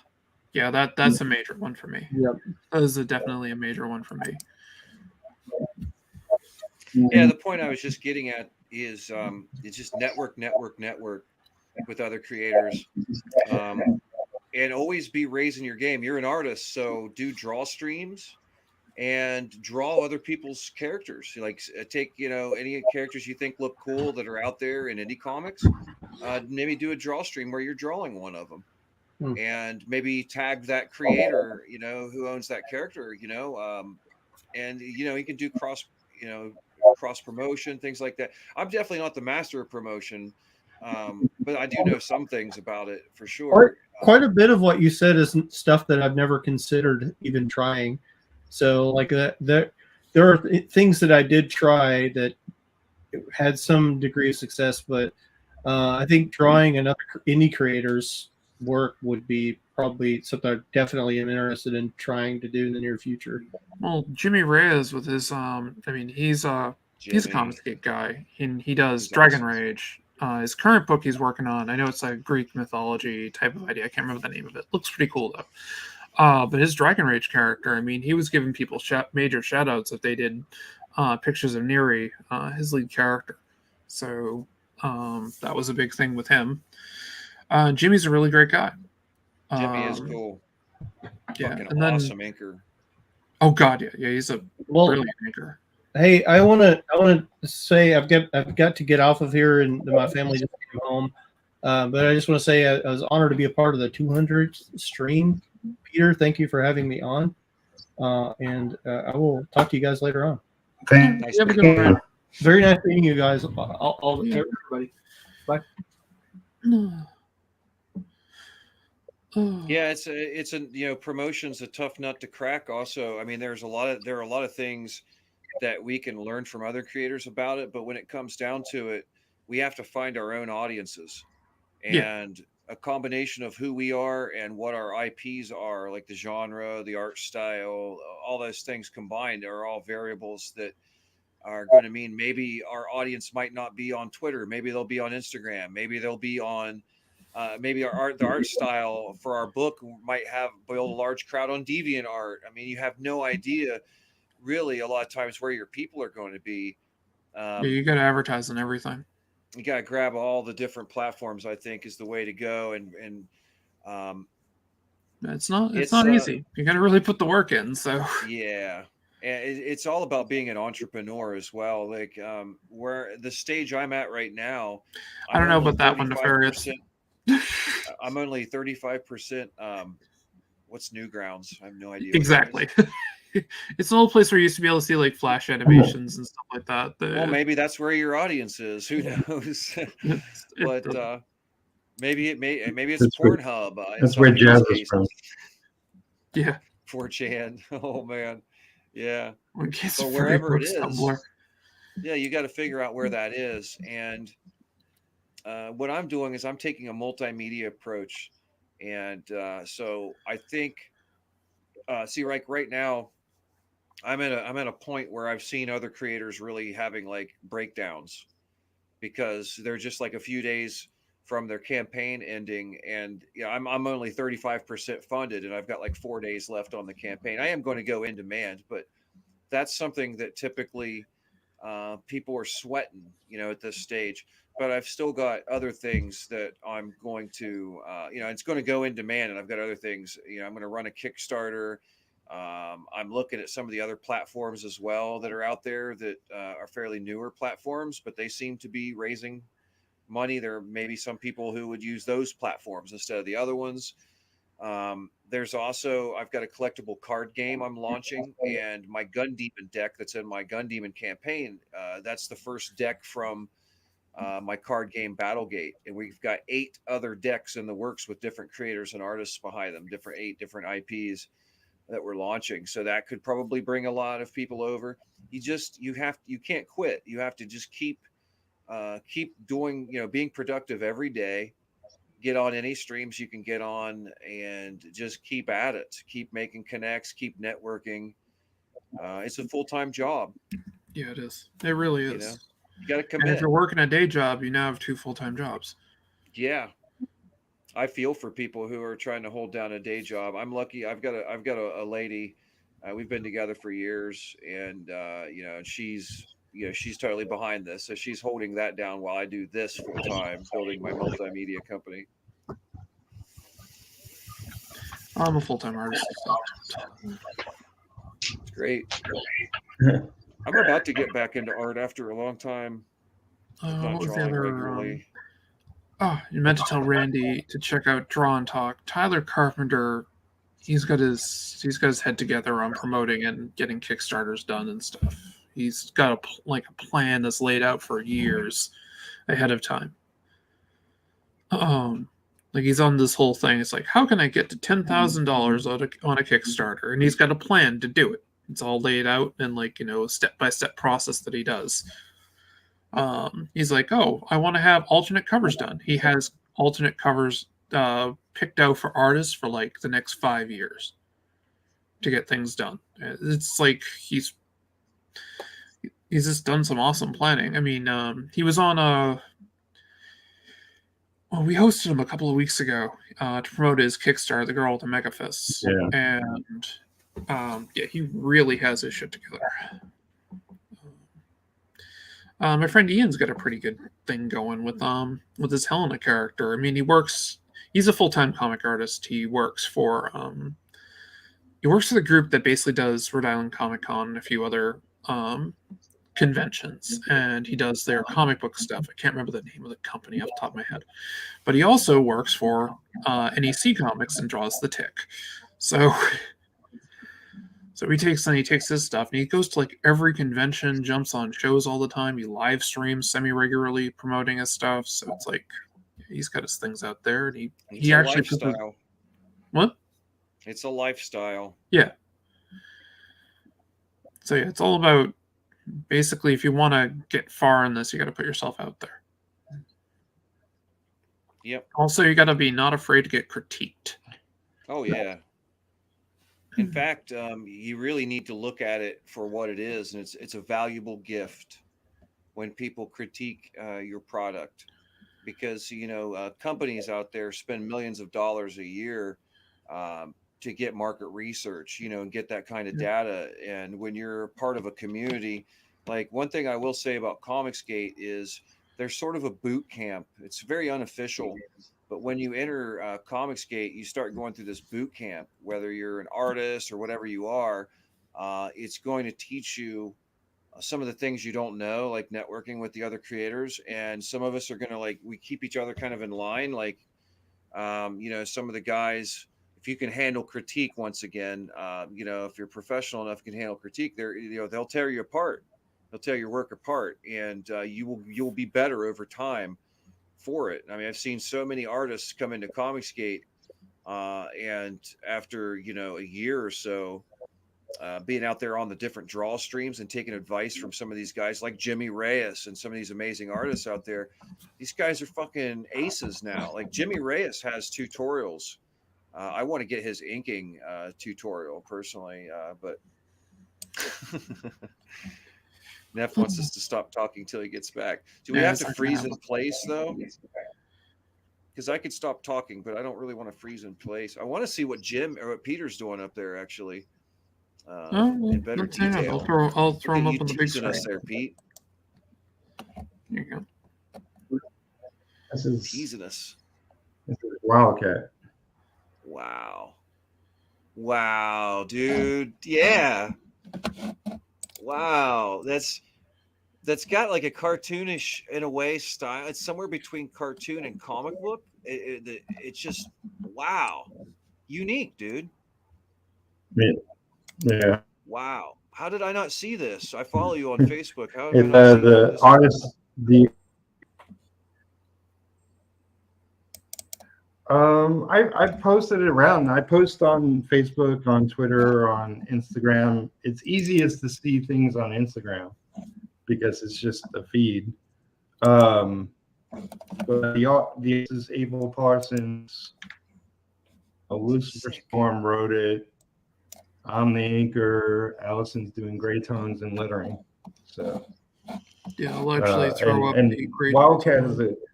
Yeah, that's a major one for me. Yep. That is definitely a major one for me. Yeah, the point I was just getting at is it's just network with other creators, and always be raising your game. You're an artist, so do draw streams and draw other people's characters. Like take, you know, any characters you think look cool that are out there in indie comics. Maybe do a draw stream where you're drawing one of them, and maybe tag that creator, you know, who owns that character, you know, and you know, you can do cross promotion, things like that. I'm definitely not the master of promotion, but I do know some things about it for sure. Quite a bit of what you said is stuff that I've never considered even trying. So like there are things that I did try that had some degree of success, but I think drawing another indie creator's work would be probably something I definitely am interested in trying to do in the near future. Well, Jimmy Reyes with his he's a Comicsgate guy, and he does Dragon Rage. his current book he's working on, I know it's a Greek mythology type of idea. I can't remember the name of it. Looks pretty cool though. But his Dragon Rage character, I mean, he was giving people major shout outs if they did pictures of Neri, his lead character. So that was a big thing with him. Jimmy's a really great guy. Jimmy is cool. Yeah, Fucking and then, awesome inker. Oh God, yeah, he's a brilliant inker. Hey, I want to say I've got to get off of here, and my family just came home. But I just want to say I was honored to be a part of the 200th stream. Peter, thank you for having me on, and I will talk to you guys later on. Thanks. Have a good one. Very nice meeting you guys. Everybody. Bye. Yeah, it's a promotion's a tough nut to crack. Also, I mean, there are a lot of things that we can learn from other creators about it, but when it comes down to it, we have to find our own audiences, and a combination of who we are and what our IPs are, like the genre, the art style, all those things combined are all variables that are going to mean maybe our audience might not be on Twitter, maybe they'll be on Instagram, maybe they'll be on maybe the art style for our book might build a large crowd on DeviantArt. I mean, you have no idea really a lot of times where your people are going to be. You got to advertise on everything. You got to grab all the different platforms, I think, is the way to go. And it's not easy. You got to really put the work in. So yeah. And it's all about being an entrepreneur as well. Like where the stage I'm at right now, I don't know about that one, Nefarious. I'm only 35%. What's Newgrounds? I have no idea. Exactly. It's an old place where you used to be able to see like flash animations and stuff like that. Well, maybe that's where your audience is. Who knows? But maybe it's Pornhub. That's where Jazz is from. Yeah. 4chan. Oh man. Yeah. So wherever it is, yeah, you got to figure out where that is. And what I'm doing is I'm taking a multimedia approach, and so I think, right now, I'm at a point where I've seen other creators really having like breakdowns because they're just like a few days from their campaign ending, and I'm only 35% funded, and I've got like 4 days left on the campaign. I am going to go in demand, but that's something that typically people are sweating, at this stage. But I've still got other things that I'm going to, it's going to go in demand, and I've got other things. I'm going to run a Kickstarter. I'm looking at some of the other platforms as well that are out there that are fairly newer platforms, but they seem to be raising money. There may be some people who would use those platforms instead of the other ones. There's also, I've got a collectible card game I'm launching, and my Gun Demon deck that's in my Gun Demon campaign. That's the first deck from my card game Battlegate, and we've got 8 other decks in the works with different creators and artists behind them, 8 different IPs that we're launching. So that could probably bring a lot of people over. You can't quit. You have to just keep doing, being productive every day. Get on any streams you can get on, and just keep at it. Keep making connects. Keep networking. It's a full-time job. Yeah, it is. It really is. You got to commit. And if you're working a day job, you now have 2 full-time jobs. Yeah, I feel for people who are trying to hold down a day job. I'm lucky. I've got a lady. We've been together for years, and she's totally behind this. So she's holding that down while I do this full time, building my multimedia company. I'm a full-time artist. So. It's great. I'm about to get back into art after a long time. What was the other? You meant to tell Randy to check out Draw and Talk. Tyler Carpenter, he's got his head together on promoting and getting Kickstarters done and stuff. He's got a plan that's laid out for years ahead of time. He's on this whole thing. It's like, how can I get to $10,000 on a Kickstarter? And he's got a plan to do it. It's all laid out in a step-by-step process that he does. He's like, oh, I want to have alternate covers done. He has alternate covers picked out for artists for the next 5 years to get things done. It's like he's just done some awesome planning. I mean, he was on Well, we hosted him a couple of weeks ago to promote his Kickstarter, The Girl with the Mega Fists. Yeah. And yeah, he really has his shit together. My friend Ian's got a pretty good thing going with his Helena character. I mean, he's a full-time comic artist. He works for the group that basically does Rhode Island Comic Con and a few other conventions, and he does their comic book stuff. I can't remember the name of the company off the top of my head, but he also works for NEC Comics and draws The Tick. So he takes his stuff and he goes to like every convention, jumps on shows all the time. He live streams semi-regularly promoting his stuff. So it's like he's got his things out there, and he actually lifestyle. What? It's a lifestyle. Yeah. So yeah, it's all about basically, if you want to get far in this, you got to put yourself out there. Yep. Also, you got to be not afraid to get critiqued. Oh yeah. In fact, you really need to look at it for what it is, and it's a valuable gift when people critique your product, because companies out there spend millions of dollars a year to get market research, and get that kind of data. And when you're part of a community, like one thing I will say about Comicsgate is there's sort of a boot camp. It's very unofficial, but when you enter Comicsgate, you start going through this boot camp, whether you're an artist or whatever you are. It's going to teach you some of the things you don't know, like networking with the other creators. And some of us are going to we keep each other kind of in line. Like, some of the guys, if you can handle critique, once again, if you're professional enough, you can handle critique, they'll tear you apart. They'll tear your work apart, and you'll be better over time for it. I mean, I've seen so many artists come into Comicsgate, and after a year or so, being out there on the different draw streams and taking advice from some of these guys like Jimmy Reyes and some of these amazing artists out there, these guys are fucking aces now. Like Jimmy Reyes has tutorials. I want to get his inking tutorial personally, but Neff wants us to stop talking till he gets back. Do we have to freeze in place though? Because I could stop talking, but I don't really want to freeze in place. I want to see what Peter's doing up there actually. In better detail. I'll throw him up on the big screen. Us there, Pete. There you go. This is teasing us. This is Wildcat. Wow, dude. Yeah. Wow, that's got like a cartoonish in a way style. It's somewhere between cartoon and comic book. It's just wow, unique, dude. Yeah. Wow. How did I not see this? I follow you on Facebook. How did the artist I posted it around. I post on Facebook, on Twitter, on Instagram. It's easiest to see things on Instagram because it's just a feed. But this is Abel Parsons. Lucifer Storm wrote it. I'm the anchor. Allison's doing gray tones and lettering. So yeah, I'll actually throw up the gray Wildcat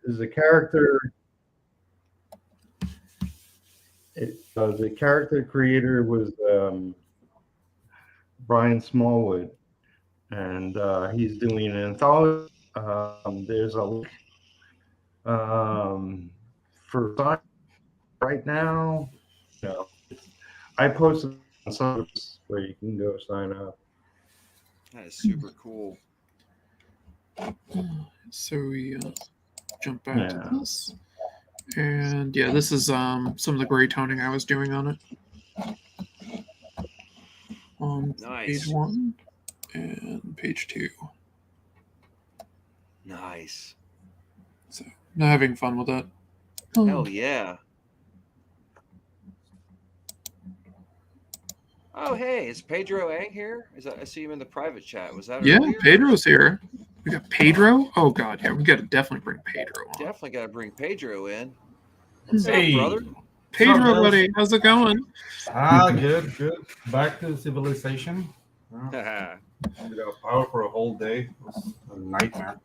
is a character. The character creator was Brian Smallwood, and he's doing an anthology. There's a link for right now. No, I posted on some where you can go sign up. That is super cool. So we jump back to this. And yeah, this is some of the gray toning I was doing on it. On page 1 and page 2. Nice. So I'm having fun with it. Hell yeah. Oh hey, is Pedro Ang here? I see him in the private chat. Was that earlier? Pedro's here. We got Pedro? Oh god, yeah, we gotta definitely bring Pedro on. Definitely gotta bring Pedro in. What's up, brother? Pedro, buddy, how's it going? Good. Back to civilization. We got power for a whole day. It was a nightmare.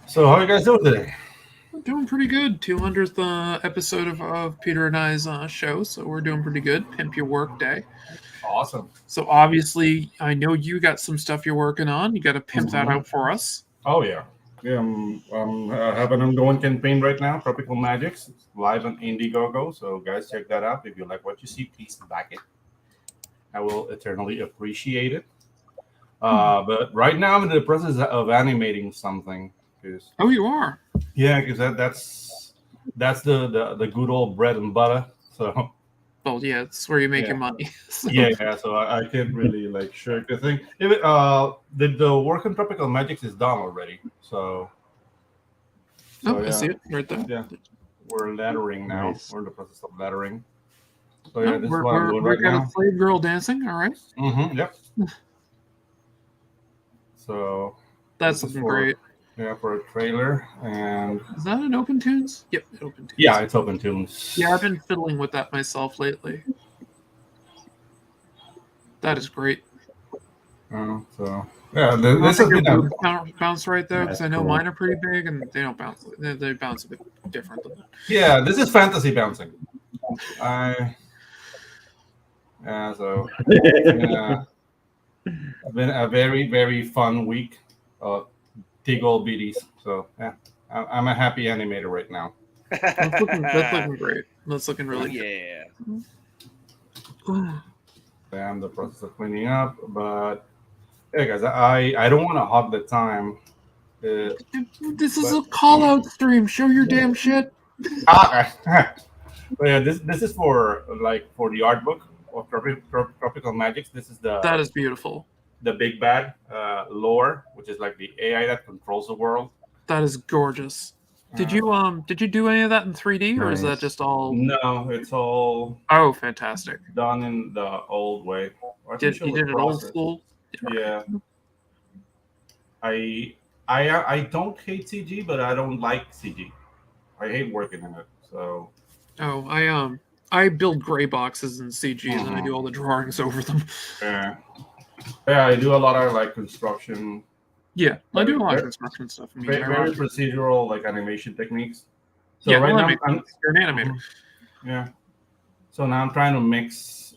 So how are you guys doing today? We're doing pretty good. 200th episode of Peter and I's show, so we're doing pretty good. Pimp Your Work Day. Awesome. So obviously, I know you got some stuff you're working on. You got to pimp that out for us. Oh yeah. Yeah, I have an ongoing campaign right now, Tropical Magics. It's live on Indiegogo, so guys, check that out. If you like what you see, please back it. I will eternally appreciate it. But right now, I'm in the process of animating something. Oh, you are? Yeah, because that's the good old bread and butter. So. Well, yeah, it's where you make your money. So. Yeah. So I can't really like shirk the thing. The work on Tropical Magics is done already. So I see it right there. Yeah, we're lettering now. Nice. We're in the process of lettering. So yeah, this is what I'm doing right now. We're got a slave girl dancing. All right. Mm-hmm. Yep. So that's looking great. Yeah, for a trailer. And is that an Open Tunes? Yep, Open Tunes. Yeah, it's Open Tunes. Yeah, I've been fiddling with that myself lately. That is great. So yeah, this is bounce right there because I know mine are pretty big and they don't bounce. They bounce a bit different than that. Yeah, this is fantasy bouncing. So yeah, it's been a very, very fun week. Tiggle biddies. So yeah, I'm a happy animator right now. That's looking great. That's looking really good. I'm in the process of cleaning up, but hey guys, I don't want to hog the time. This is a call out stream. Show your damn shit. But yeah, this is for the art book of Tropical Magics. This is that is beautiful. The big bad lore, which is like the AI that controls the world. That is gorgeous. Did you do any of that in 3D or is that just all? No, it's all. Oh, fantastic! Done in the old way. You did it old school? Yeah. I don't hate CG, but I don't like CG. I hate working in it. So. Oh, I build gray boxes in CG and then I do all the drawings over them. Yeah. Yeah, I do a lot of construction. Yeah, I do a lot of construction stuff. Very procedural animation techniques. So yeah, right now you're an animator. Yeah. So now I'm trying to mix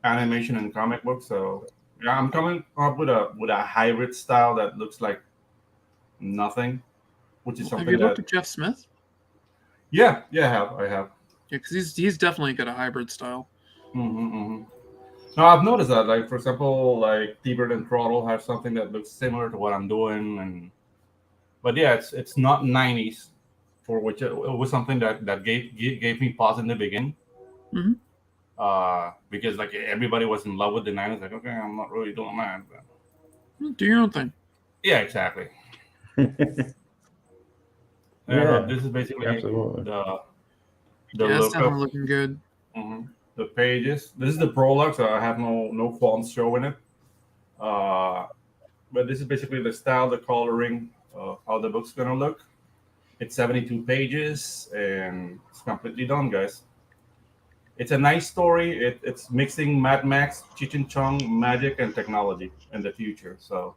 animation and comic books. So yeah, I'm coming up with a hybrid style that looks like nothing, which is something. Have you looked at Jeff Smith? Yeah, I have. Yeah, because he's definitely got a hybrid style. No, I've noticed that, for example, T-Bird and Throttle have something that looks similar to what I'm doing, but yeah, it's not 90s, for which it was something that gave me pause in the beginning, because everybody was in love with the 90s. Okay, I'm not really doing that. But... Do your own thing. Yeah, exactly. This is basically the it's definitely looking good. The pages. This is the prologue, so I have no fonts showing it. But this is basically the style, the coloring, how the book's gonna look. It's 72 pages, and it's completely done, guys. It's a nice story. It's mixing Mad Max, Cheech and Chong, magic, and technology in the future. So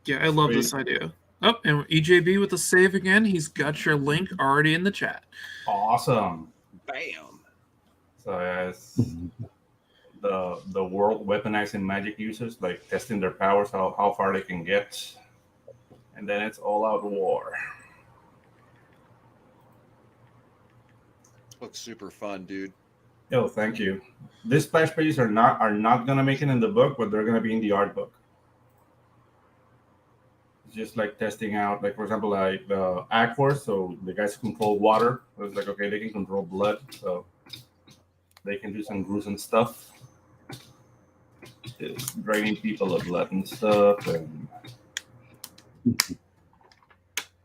yeah, I love this idea. Oh, and EJB with the save again. He's got your link already in the chat. Awesome. Bam. So yes, the world weaponizing magic users, testing their powers, how far they can get, and then it's all out war. Looks super fun, dude. Yo, thank you. These splash pages are not gonna make it in the book, but they're gonna be in the art book. It's just testing out, for example, the Ag Force, so the guys who control water. It's okay, they can control blood, so. They can do some gruesome stuff. Just draining people of blood and stuff, and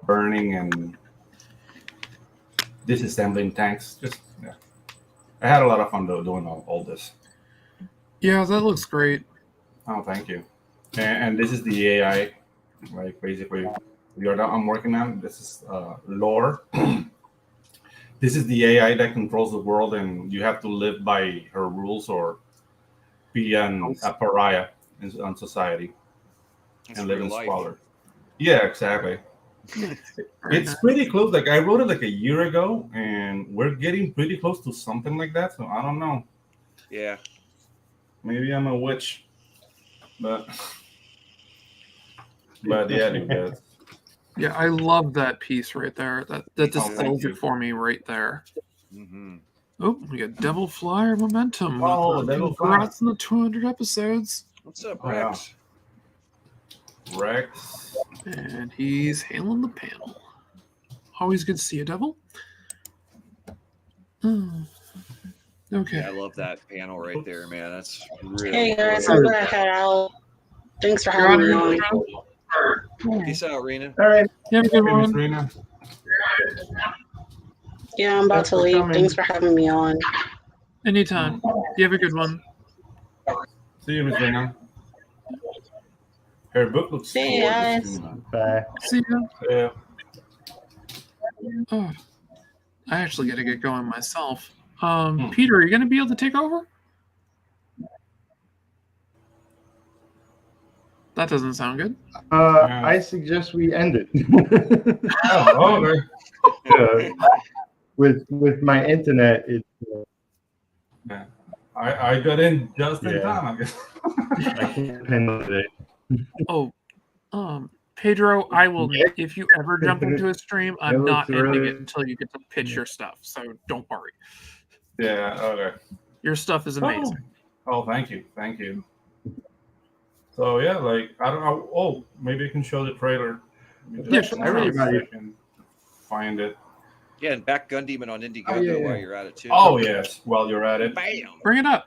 burning and disassembling tanks. I had a lot of fun doing all this. Yeah, that looks great. Oh, thank you. And this is the AI, basically, I'm working on. This is lore. This is the AI that controls the world, and you have to live by her rules or be a pariah in society and live in squalor. Yeah, exactly. It's pretty close. Like I wrote it like a year ago, and we're getting pretty close to something like that. So I don't know. Yeah. Maybe I'm a witch, but yeah, because Yeah, I love that piece right there. That just thank sells you. it for me right there. Mm-hmm. Oh, we got Devil Flyer Momentum. Oh, Devil Flyer. Congrats on the 200 episodes. What's up, Oh, yeah. Rex? Rex. And he's handling the panel. Always good to see you, Devil. Okay. Yeah, I love that panel right there, man. That's really Hey guys, cool. I'm gonna head out. Thanks for having me on. Peace out, Rena. All right. You have a good Hey, Miss one. Rena. Yeah, I'm about Thanks to for leave. coming. Thanks for having me on. Anytime. You have a good one. See you, Miss Rena. Her book looks See you gorgeous. guys. Bye. See ya. Yeah. Oh, I actually got to get going myself. Hmm. Peter, are you going to be able to take over? That doesn't sound good. I suggest we end it. Oh, okay. With my internet, it Yeah. I got in just in Yeah. time, I guess. I can't handle it. Oh, Pedro, I will. If you ever jump into a stream, I'm It not looks ending really- it until you get to pitch your stuff. So don't worry. Yeah, okay. Your stuff is amazing. Oh, thank you. Thank you. So, yeah, like, I don't know. Oh, maybe I can show the trailer. Yeah, sure. Everybody. I can find it. Yeah, and back Gun Demon on Indiegogo Oh, yeah. while you're at it too. Oh, yes, while you're at it. Bam! Bring it up.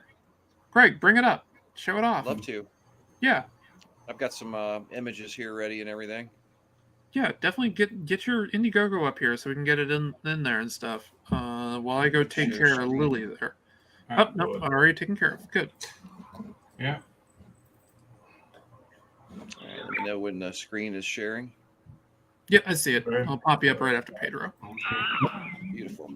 Greg, bring it up. Show it off. Love to. Yeah. I've got some images here ready and everything. Yeah, definitely get your Indiegogo up here so we can get it in there and stuff. While I go take Share care of screen. Lily there. Ah, Oh, no, good. already taken care of. Good. Yeah. All right, let me know when the screen is sharing. Yep, I see it. Right. I'll pop you up right after Pedro. Beautiful.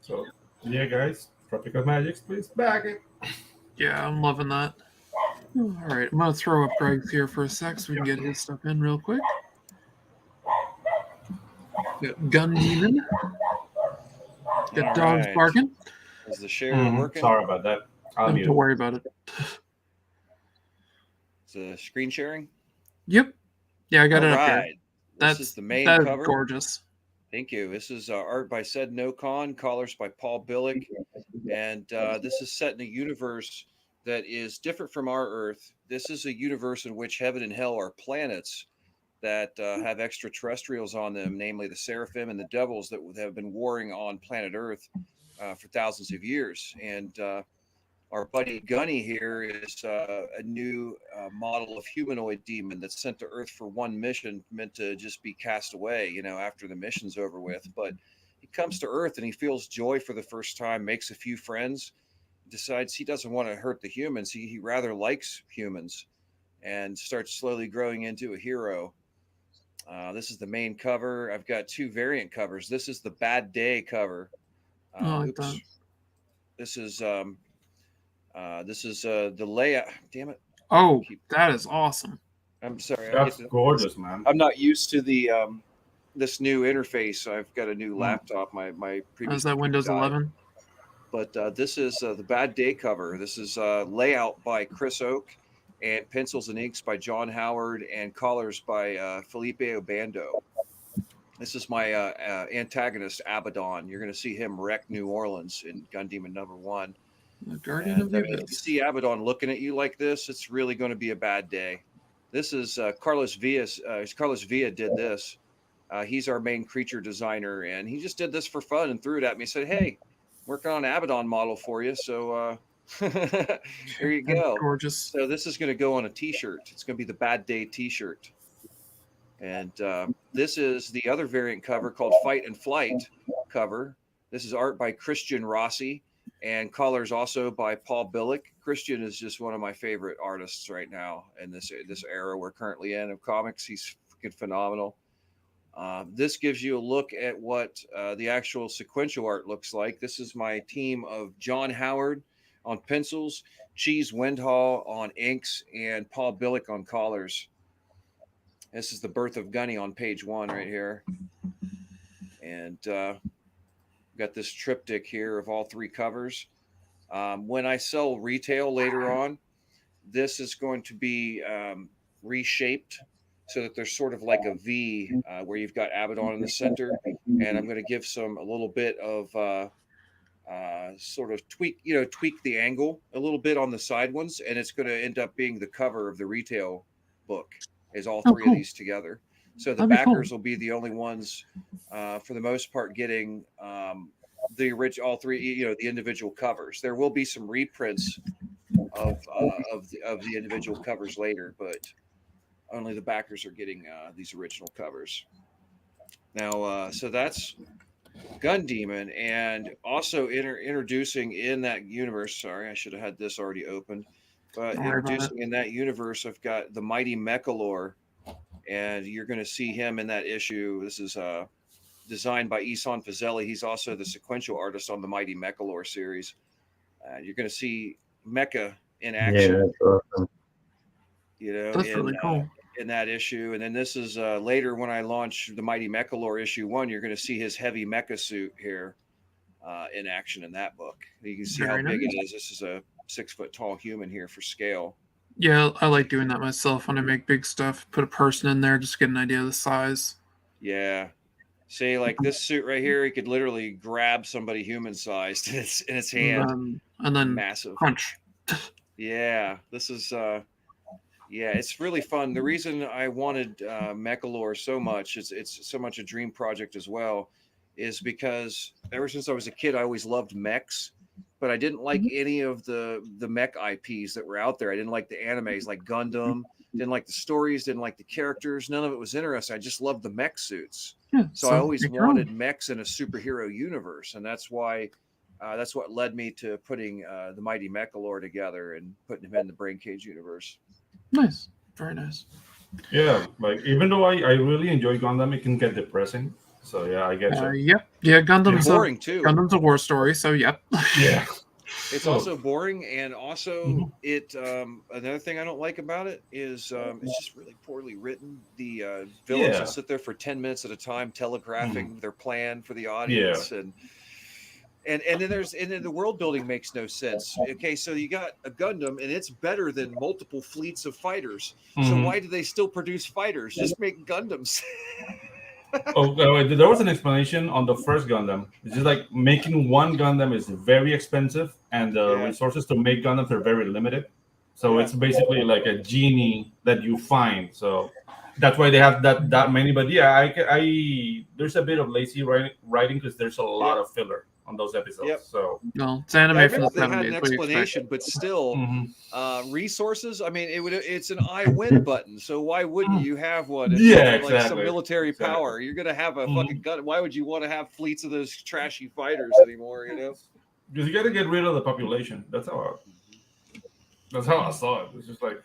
So, yeah, guys, Tropical Magics, please back it. Yeah, I'm loving that. All right, I'm gonna throw up Greg's here for a sec so we can get his stuff in real quick. Got Gun Demon. Got All dogs right. barking. Is the share working? Sorry about that. I'll mute. Don't worry about it. Is the screen sharing? Yep. Yeah, I got All it up here. right. This is the main That's cover. gorgeous. Thank you. This is art by Said No Con, colors by Paul Billick, and this is set in a universe that is different from our Earth. This is a universe in which heaven and hell are planets that have extraterrestrials on them, namely the seraphim and the devils that have been warring on planet Earth for thousands of years. And our buddy Gunny here is a new model of humanoid demon that's sent to Earth for one mission, meant to just be cast away, you know, after the mission's over with. But he comes to Earth and he feels joy for the first time, makes a few friends, decides he doesn't want to hurt the humans. He rather likes humans, and starts slowly growing into a hero. This is the main cover. I've got 2 variant covers. This is the Bad Day cover. Oops. This is the layout. Damn it. Oh, that is awesome. I'm sorry. That's gorgeous, man. I'm not used to the this new interface. I've got a new laptop. My previous. Is that Windows 11? But this is the Bad Day cover. This is layout by Chris Oak and pencils and inks by John Howard and colors by Felipe Obando. This is my antagonist, Abaddon. You're going to see him wreck New Orleans in Gun Demon #1. The Guardian of the If you see Abaddon looking at you like this, it's really going to be a bad day. This is Carlos Villa. Carlos Villa did this. He's our main creature designer, and he just did this for fun and threw it at me. He said, "Hey, working on an Abaddon model for you." So here you go. Gorgeous. So this is going to go on a T-shirt. It's going to be the Bad Day T-shirt. And this is the other variant cover called Fight and Flight cover. This is art by Christian Rossi and colors also by Paul Billick. Christian is just one of my favorite artists right now in this era we're currently in of comics. He's freaking phenomenal. This gives you a look at what the actual sequential art looks like. This is my team of John Howard on pencils, Cheese Windhall on inks, and Paul Billick on colors. This is the birth of Gunny on page 1 right here. And got this triptych here of all 3 covers. When I sell retail later on, this is going to be reshaped so that there's sort of like a V where you've got Abaddon in the center. And I'm going to give a little bit of sort of tweak the angle a little bit on the side ones. And it's going to end up being the cover of the retail book. Is all 3 of these together. So the backers will be the only ones, for the most part, getting the original, all 3, the individual covers. There will be some reprints of the individual covers later, but only the backers are getting these original covers. Now, so that's Gun Demon, and also introducing in that universe. Sorry, I should have had this already opened. But introducing in that universe, I've got the Mighty Mechalor, and you're going to see him in that issue. This is designed by Isan Fazeli. He's also the sequential artist on the Mighty Mechalor series. You're going to see Mecha in action. Yeah, that's awesome. That's really cool. In that issue. And then this is later when I launch the Mighty Mechalor issue 1, you're going to see his heavy mecha suit here in action in that book. You can see how big it is. This is a 6-foot tall human here for scale. Yeah, I like doing that myself when I make big stuff. Put a person in there just to get an idea of the size. Yeah. See, like this suit right here, he could literally grab somebody human sized in its hand. And then massive crunch. Yeah, this is it's really fun. The reason I wanted Mechalor so much, it's so much a dream project as well, is because ever since I was a kid, I always loved mechs. But I didn't like any of the mech IPs that were out there. I didn't like the animes like Gundam, didn't like the stories, didn't like the characters. None of it was interesting. I just loved the mech suits. Yeah, so I always wanted mechs in a superhero universe. And that's why, that's what led me to putting the Mighty Mechalor together and putting him in the Brain Cage universe. Nice. Very nice. Yeah, like even though I really enjoy Gundam, it can get depressing. So yeah, I guess. Yep. Yeah, Gundam's boring too. Gundam's a war story, so yep. Yeah. It's also boring, and also it. Another thing I don't like about it is it's just really poorly written. The villains will sit there for 10 minutes at a time, telegraphing their plan for the audience, and then the world building makes no sense. Okay, so you got a Gundam, and it's better than multiple fleets of fighters. So why do they still produce fighters? Just make Gundams. There was an explanation on the first Gundam. It's just like making one Gundam is very expensive, and the resources to make Gundams are very limited. So it's basically like a genie that you find. So that's why they have that many. But yeah, I there's a bit of lazy writing because there's a lot of filler on those episodes. So no, it's anime from the 70s. They had an explanation, but still, resources. I mean, it's an I win button. So why wouldn't you have one? If like some military power, you're gonna have a fucking gun. Why would you want to have fleets of those trashy fighters anymore? You know, because you got to get rid of the population. That's how I saw it. It's just like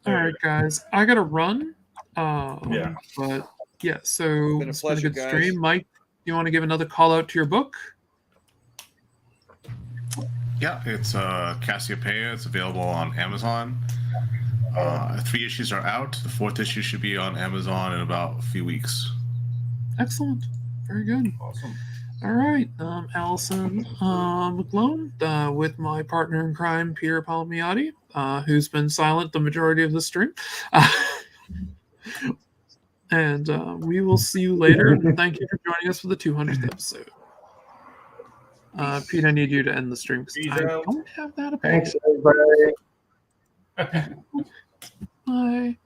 All right, guys, I gotta run. Yeah. But yeah, so Been a it's pleasure, been a good guys. stream. Mike, you want to give another call out to your book? Yeah, it's Cassiopeia. It's available on Amazon. 3 issues are out. The 4th issue should be on Amazon in about a few weeks. Excellent. Very good. Awesome. All right, Alison McGlone, with my partner in crime, Peter Palmiotti, who's been silent the majority of the stream. And we will see you later. And thank you for joining us for the 200th episode. Pete, I need you to end the stream because I don't have that available. Thanks, everybody. Bye.